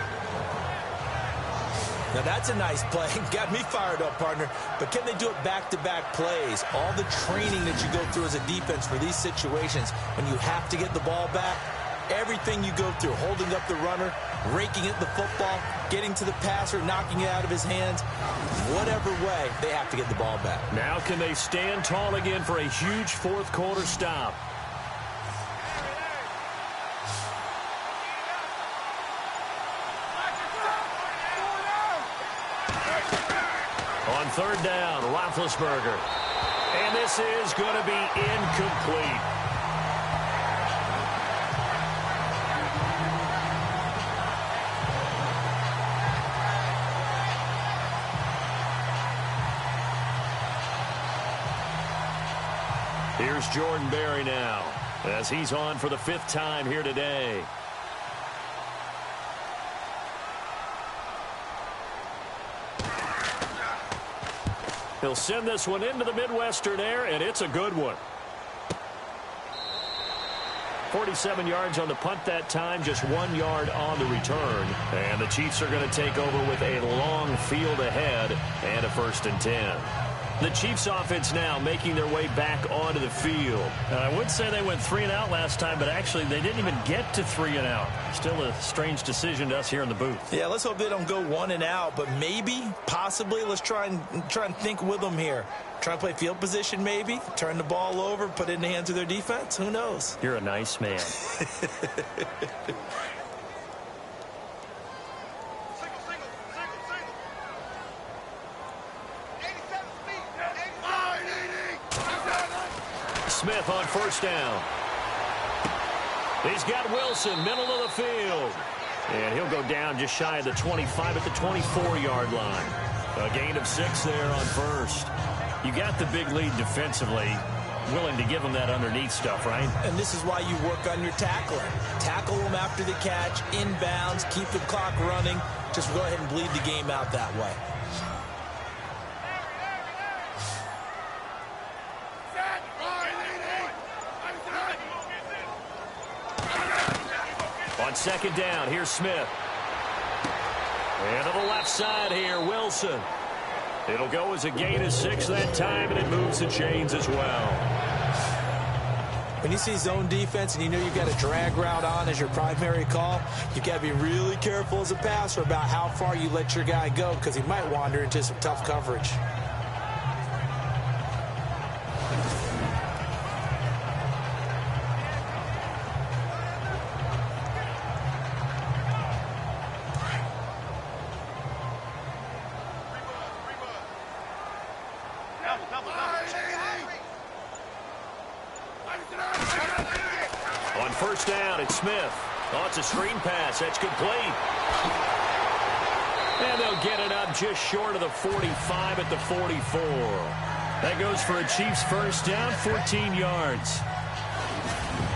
Now, that's a nice play. Got me fired up, partner. But can they do it back-to-back plays? All the training that you go through as a defense for these situations, when you have to get the ball back, everything you go through, holding up the runner, raking at the football, getting to the passer, knocking it out of his hands, whatever way, they have to get the ball back. Now can they stand tall again for a huge 4th quarter stop? On 3rd down, Roethlisberger. And this is going to be incomplete. Here's Jordan Berry now, as he's on for the 5th time here today. He'll send this one into the Midwestern air, and it's a good one. 47 yards on the punt that time, just 1 yard on the return. And the Chiefs are going to take over with a long field ahead and a 1st and 10. The Chiefs offense now making their way back onto the field. I would say they went 3 and out last time, but actually they didn't even get to 3 and out. Still a strange decision to us here in the booth. Yeah, let's hope they don't go 1 and out, but maybe, possibly, let's try and think with them here. Try and play field position maybe, turn the ball over, put it in the hands of their defense. Who knows? You're a nice man. Smith on 1st down. He's got Wilson, middle of the field. And he'll go down just shy of the 25 at the 24-yard line. A gain of 6 there on 1st. You got the big lead defensively. Willing to give them that underneath stuff, right? And this is why you work on your tackling. Tackle them after the catch, inbounds, keep the clock running. Just go ahead and bleed the game out that way. On 2nd down, here's Smith. And to the left side here, Wilson. It'll go as a gain of 6 that time, and it moves the chains as well. When you see zone defense and you know you've got a drag route on as your primary call, you've got to be really careful as a passer about how far you let your guy go, because he might wander into some tough coverage. On 1st down, it's Smith. Oh, it's a screen pass. That's complete. And they'll get it up just short of the 45 at the 44. That goes for a Chiefs 1st down, 14 yards.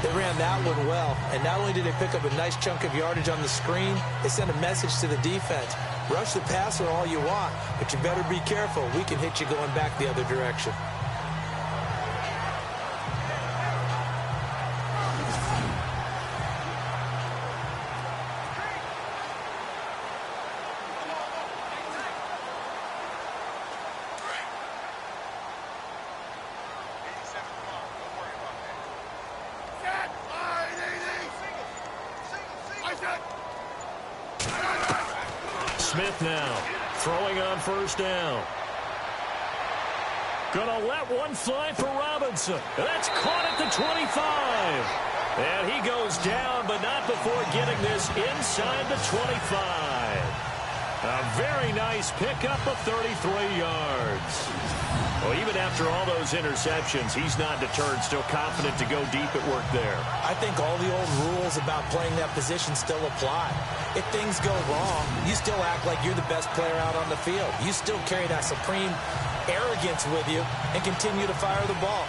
They ran that one well, and not only did they pick up a nice chunk of yardage on the screen, they sent a message to the defense. Rush the passer all you want, but you better be careful. We can hit you going back the other direction. Smith now throwing on 1st down. Gonna let one fly for Robinson. That's caught at the 25. And he goes down, but not before getting this inside the 25. A very nice pickup of 33 yards. Well, even after all those interceptions, he's not deterred, still confident to go deep at work there. I think all the old rules about playing that position still apply. If things go wrong, you still act like you're the best player out on the field. You still carry that supreme arrogance with you and continue to fire the ball.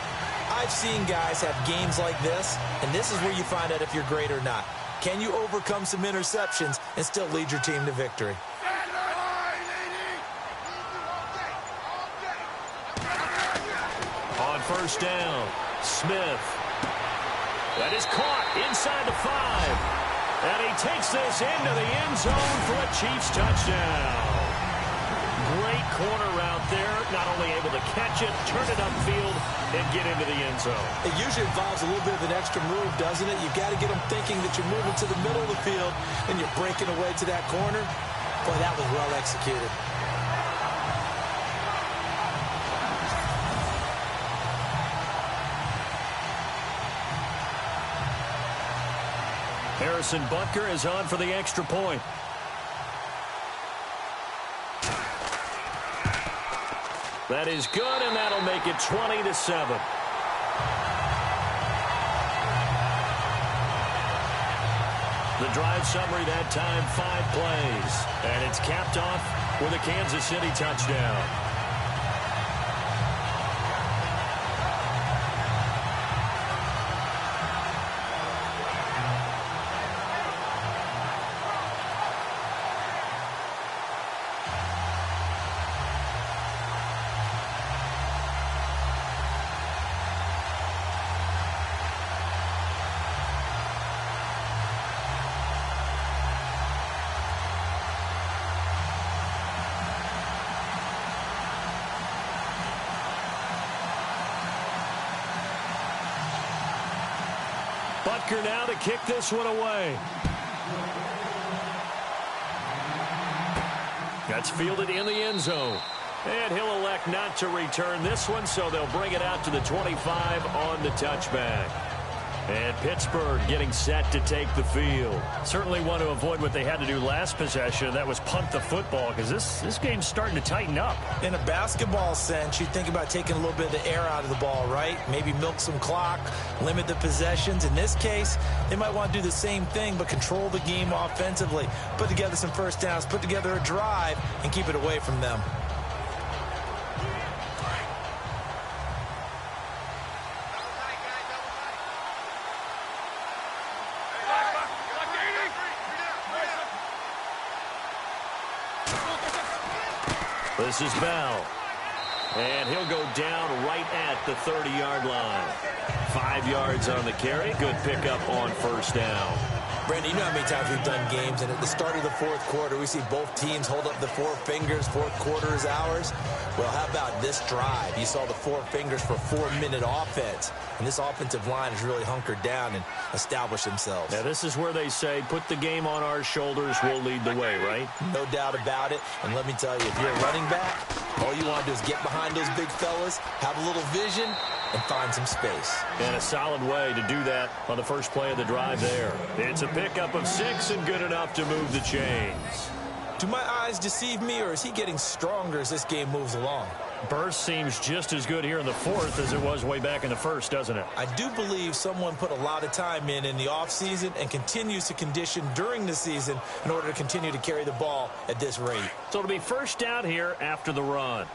I've seen guys have games like this, and this is where you find out if you're great or not. Can you overcome some interceptions and still lead your team to victory? On first down, Smith. That is caught inside the 5. And he takes this into the end zone for a Chiefs touchdown. Great corner route there. Not only able to catch it, turn it upfield, and get into the end zone. It usually involves a little bit of an extra move, doesn't it? You've got to get them thinking that you're moving to the middle of the field and you're breaking away to that corner. Boy, that was well executed. Harrison Butker is on for the extra point. That is good, and that'll make it 20-7. The drive summary that time, 5 plays. And it's capped off with a Kansas City touchdown. Butker now to kick this one away. That's fielded in the end zone. And he'll elect not to return this one, so they'll bring it out to the 25 on the touchback. And Pittsburgh getting set to take the field. Certainly want to avoid what they had to do last possession. That was punt the football, because this game's starting to tighten up. In a basketball sense, you think about taking a little bit of the air out of the ball, right? Maybe milk some clock, limit the possessions. In this case, they might want to do the same thing, but control the game offensively. Put together some first downs, put together a drive, and keep it away from them. This is Bell. And he'll go down right at the 30-yard line. 5 yards on the carry. Good pickup on first down. Brandon, you know how many times we've done games, and at the start of the fourth quarter, we see both teams hold up the 4 fingers, fourth quarter is ours. Well, how about this drive? You saw the 4 fingers for 4-minute offense, and this offensive line has really hunkered down and established themselves. Now, this is where they say, put the game on our shoulders, we'll lead the way, right? No doubt about it, and let me tell you, if you're a running back, all you want to do is get behind those big fellas, have a little vision, and find some space. And a solid way to do that on the first play of the drive there. It's a pickup of 6 and good enough to move the chains. Do my eyes deceive me, or is he getting stronger as this game moves along? Burst seems just as good here in the fourth as it was way back in the first, doesn't it? I do believe someone put a lot of time in the offseason and continues to condition during the season in order to continue to carry the ball at this rate. So it'll be first down here after the run.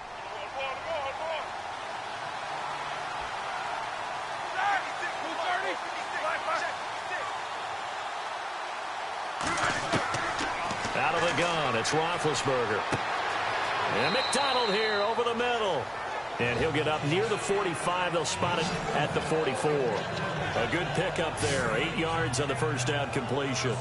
Out of the gun, it's Roethlisberger. And McDonald here over the middle. And he'll get up near the 45. They'll spot it at the 44. A good pickup there. 8 yards on the first down completion.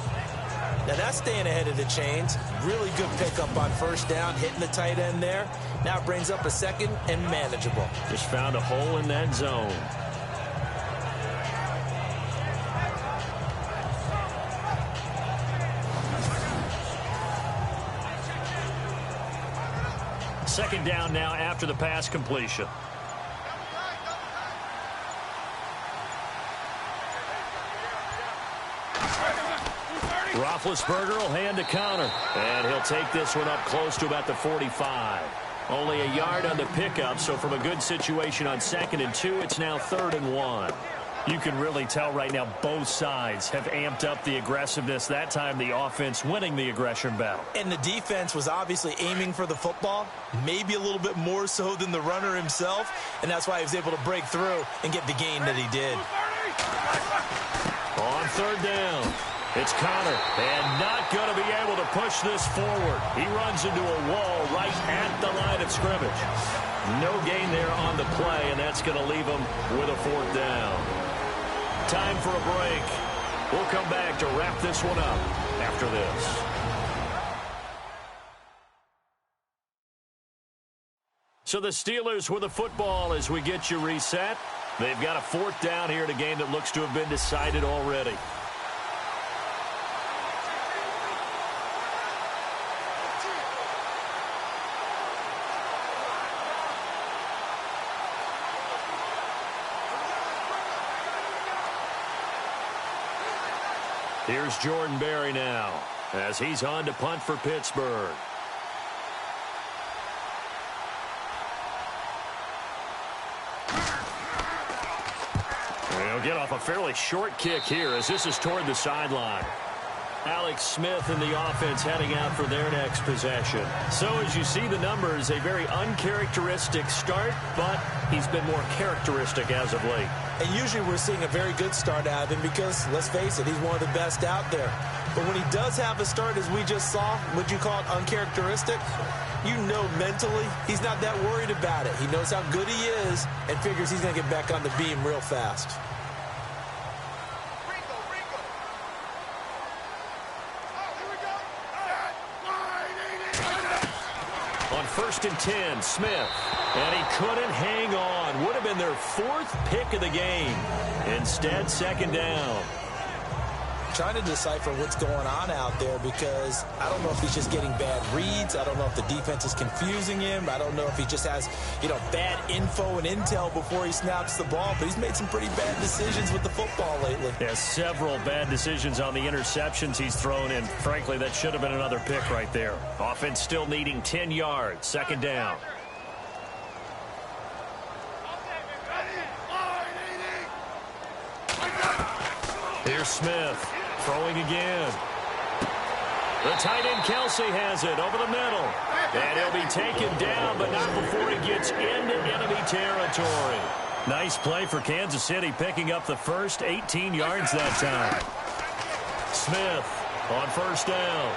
Now that's staying ahead of the chains. Really good pickup on first down, hitting the tight end there. Now it brings up a second and manageable. Just found a hole in that zone. Second down now after the pass completion. Roethlisberger will hand to counter, and he'll take this one up close to about the 45. Only a yard on the pickup, so from a good situation on 2nd and 2, it's now 3rd and 1. You can really tell right now both sides have amped up the aggressiveness. That time the offense winning the aggression battle. And the defense was obviously aiming for the football, maybe a little bit more so than the runner himself, and that's why he was able to break through and get the gain that he did. On 3rd down, it's Connor, and not going to be able to push this forward. He runs into a wall right at the line of scrimmage. No gain there on the play, and that's going to leave him with a 4th down. Time for a break. We'll come back to wrap this one up after this. So the Steelers with the football as we get you reset. They've got a 4th down here in a game that looks to have been decided already. Here's Jordan Berry now as he's on to punt for Pittsburgh. He'll get off a fairly short kick here as this is toward the sideline. Alex Smith and the offense heading out for their next possession. So as you see the numbers, a very uncharacteristic start, but he's been more characteristic as of late. And usually we're seeing a very good start out of him because, let's face it, he's one of the best out there. But when he does have a start, as we just saw, would you call it uncharacteristic? You know mentally he's not that worried about it. He knows how good he is and figures he's going to get back on the beam real fast. On 1st and 10, Smith. And he couldn't hang on. Would have been their 4th pick of the game. Instead, 2nd down. Trying to decipher what's going on out there because I don't know if he's just getting bad reads. I don't know if the defense is confusing him. I don't know if he just has, bad info and intel before he snaps the ball. But he's made some pretty bad decisions with the football lately. Yeah, several bad decisions on the interceptions he's thrown, and frankly, that should have been another pick right there. Offense still needing 10 yards. 2nd down. Here's Smith. Throwing again. The tight end Kelsey has it over the middle. And he'll be taken down, but not before he gets into enemy territory. Nice play for Kansas City, picking up the first 18 yards that time. Smith on 1st down.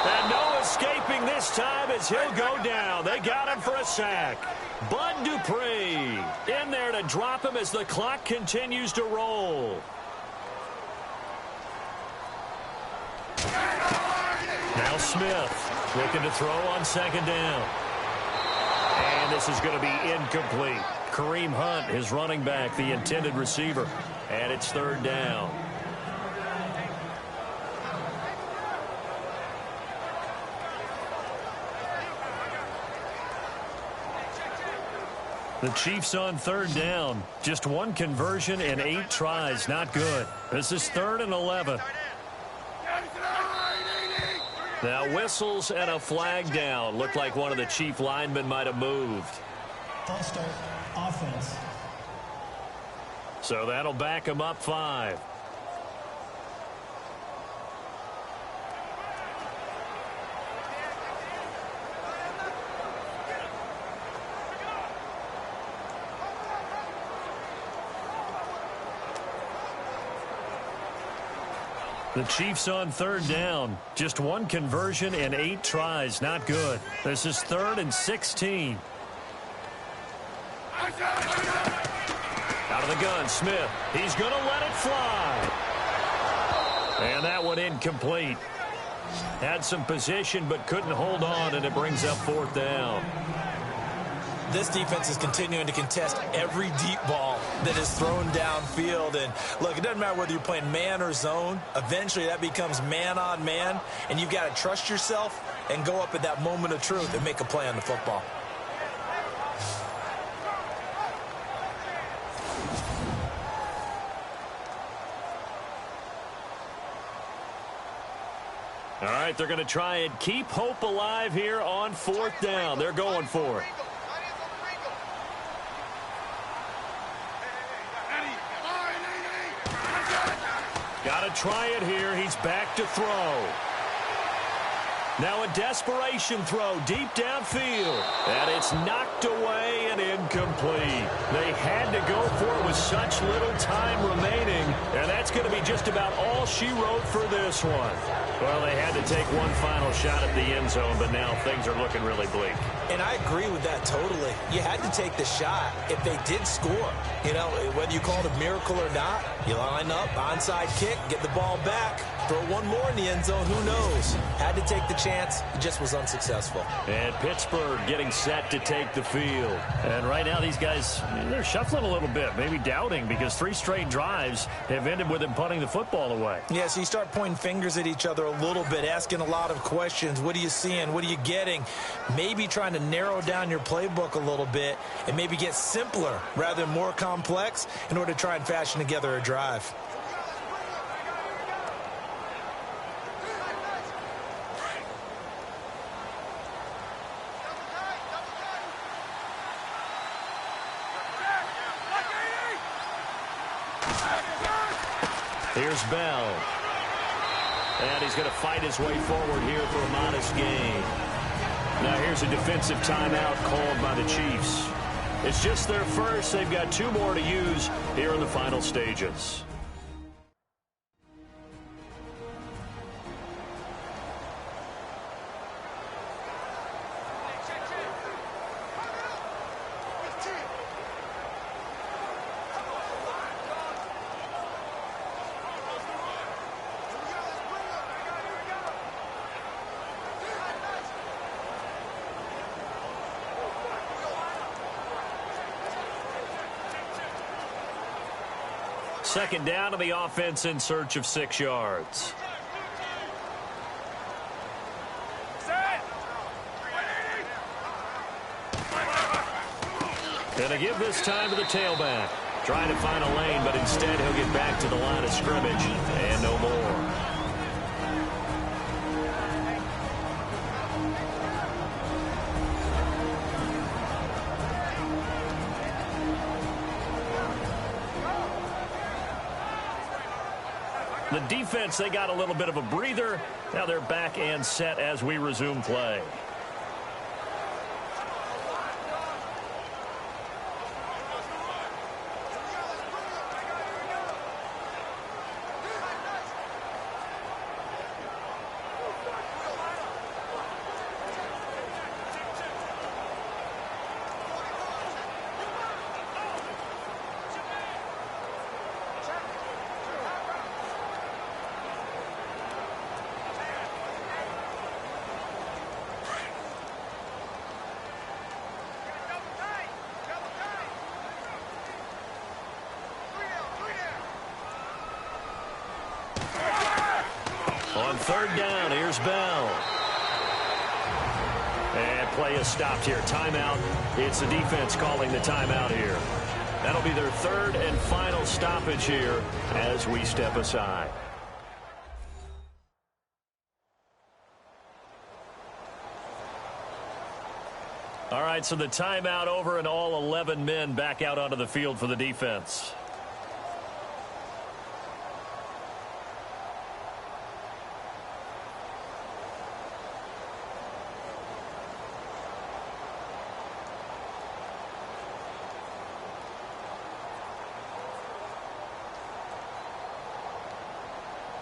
And no escaping this time as he'll go down. They got him for a sack. Bud Dupree in there to drop him as the clock continues to roll. Now Smith looking to throw on 2nd down. And this is going to be incomplete. Kareem Hunt, his running back, the intended receiver. And it's 3rd down. The Chiefs on 3rd down. Just 1 conversion and 8 tries. Not good. This is 3rd and 11. Now whistles and a flag down. Looked like one of the Chief linemen might have moved. False start, offense. So that'll back him up 5. The Chiefs on 3rd down. Just 1 conversion and 8 tries. Not good. This is 3rd and 16. Out of the gun, Smith. He's going to let it fly. And that one incomplete. Had some position but couldn't hold on, and it brings up 4th down. This defense is continuing to contest every deep ball that is thrown downfield. And, look, it doesn't matter whether you're playing man or zone. Eventually, that becomes man on man, and you've got to trust yourself and go up at that moment of truth and make a play on the football. All right, they're going to try and keep hope alive here on 4th down. They're going for it. Got to try it here. He's back to throw. Now a desperation throw deep downfield. And it's knocked away and incomplete. They had to go for it with such little time remaining. And that's going to be just about all she wrote for this one. Well, they had to take one final shot at the end zone, but now things are looking really bleak. And I agree with that totally. You had to take the shot if they did score. You know, whether you call it a miracle or not, you line up, onside kick, get the ball back, throw one more in the end zone, who knows? Had to take the chance, it just was unsuccessful. And Pittsburgh getting set to take the field. And right now these guys, they're shuffling a little bit, maybe doubting, because 3 straight drives have ended with them punting the football away. Yeah, so you start pointing fingers at each other a little bit, asking a lot of questions. What are you seeing? What are you getting? Maybe trying to narrow down your playbook a little bit and maybe get simpler rather than more complex in order to try and fashion together a drive. Here's Bell. And he's going to fight his way forward here for a modest gain. Now here's a defensive timeout called by the Chiefs. It's just their first. They've got 2 more to use here in the final stages. Second down to the offense in search of 6 yards. Gonna give this time to the tailback. Trying to find a lane, but instead he'll get back to the line of scrimmage and no more. The defense, they got a little bit of a breather. Now they're back and set as we resume play. On 3rd down, here's Bell. And play is stopped here. Timeout. It's the defense calling the timeout here. That'll be their 3rd and final stoppage here as we step aside. All right, so the timeout over and all 11 men back out onto the field for the defense.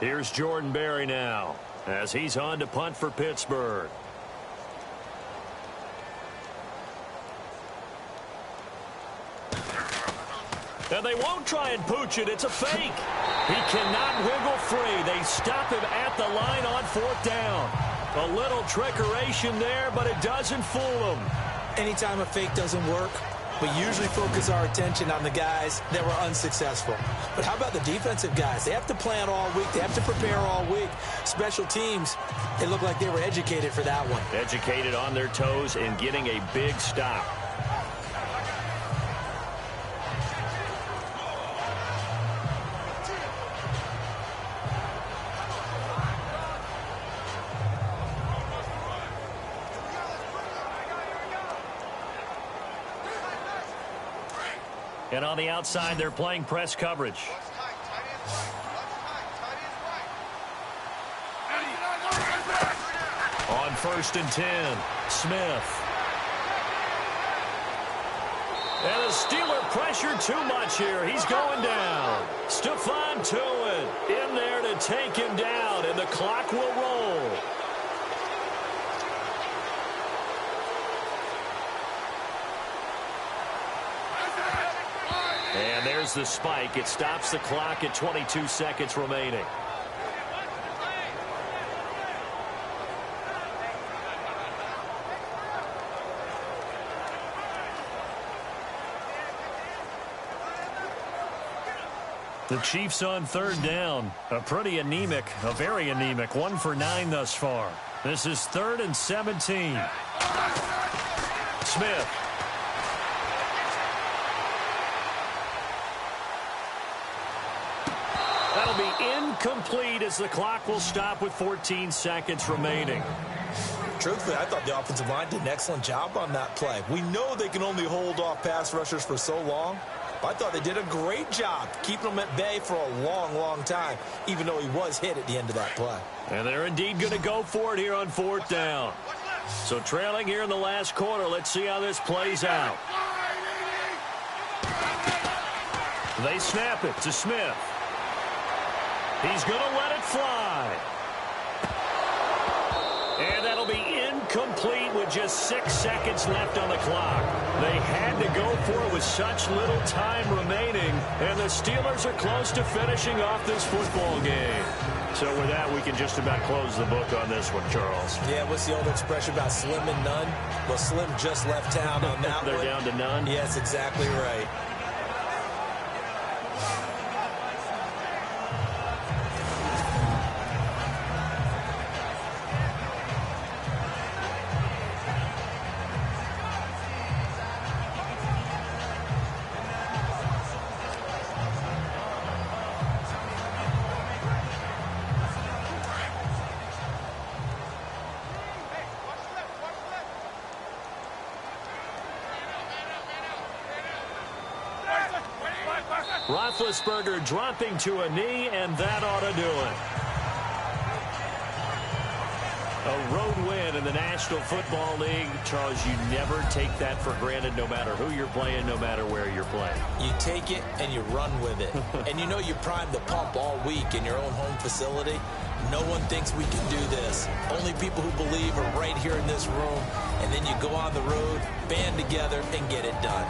Here's Jordan Berry now as he's on to punt for Pittsburgh. And they won't try and pooch it. It's a fake. He cannot wiggle free. They stop him at the line on 4th down. A little trickeration there, but it doesn't fool him. Anytime a fake doesn't work, we usually focus our attention on the guys that were unsuccessful. But how about the defensive guys? They have to plan all week. They have to prepare all week. Special teams, it looked like they were educated for that one. Educated on their toes and getting a big stop. And on the outside, they're playing press coverage. On 1st and 10, Smith. And the Steeler pressure too much here. He's going down. Stephon Tuitt in there to take him down, and the clock will roll. And there's the spike. It stops the clock at 22 seconds remaining. The Chiefs on 3rd down. A pretty anemic, a very anemic. 1 for 9 thus far. This is 3rd and 17. Smith. That'll be incomplete as the clock will stop with 14 seconds remaining. Truthfully, I thought the offensive line did an excellent job on that play. We know they can only hold off pass rushers for so long, but I thought they did a great job keeping them at bay for a long, long time, even though he was hit at the end of that play. And they're indeed going to go for it here on 4th down. So trailing here in the last quarter, let's see how this plays out. They snap it to Smith. He's going to let it fly. And that'll be incomplete with just 6 seconds left on the clock. They had to go for it with such little time remaining, and the Steelers are close to finishing off this football game. So with that, we can just about close the book on this one, Charles. Yeah, what's the old expression about slim and none? Well, Slim just left town on that They're down to none? Yes, exactly right. Roethlisberger dropping to a knee, and that ought to do it. A road win in the National Football League. Charles, you never take that for granted, no matter who you're playing, no matter where you're playing. You take it and you run with it. And you know you primed the pump all week in your own home facility. No one thinks we can do this. Only people who believe are right here in this room. And then you go on the road, band together, and get it done.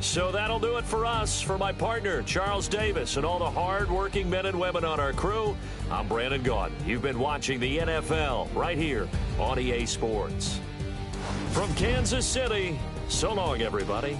So that'll do it for us. For my partner, Charles Davis, and all the hard-working men and women on our crew, I'm Brandon Gaudin. You've been watching the NFL right here on EA Sports. From Kansas City, so long, everybody.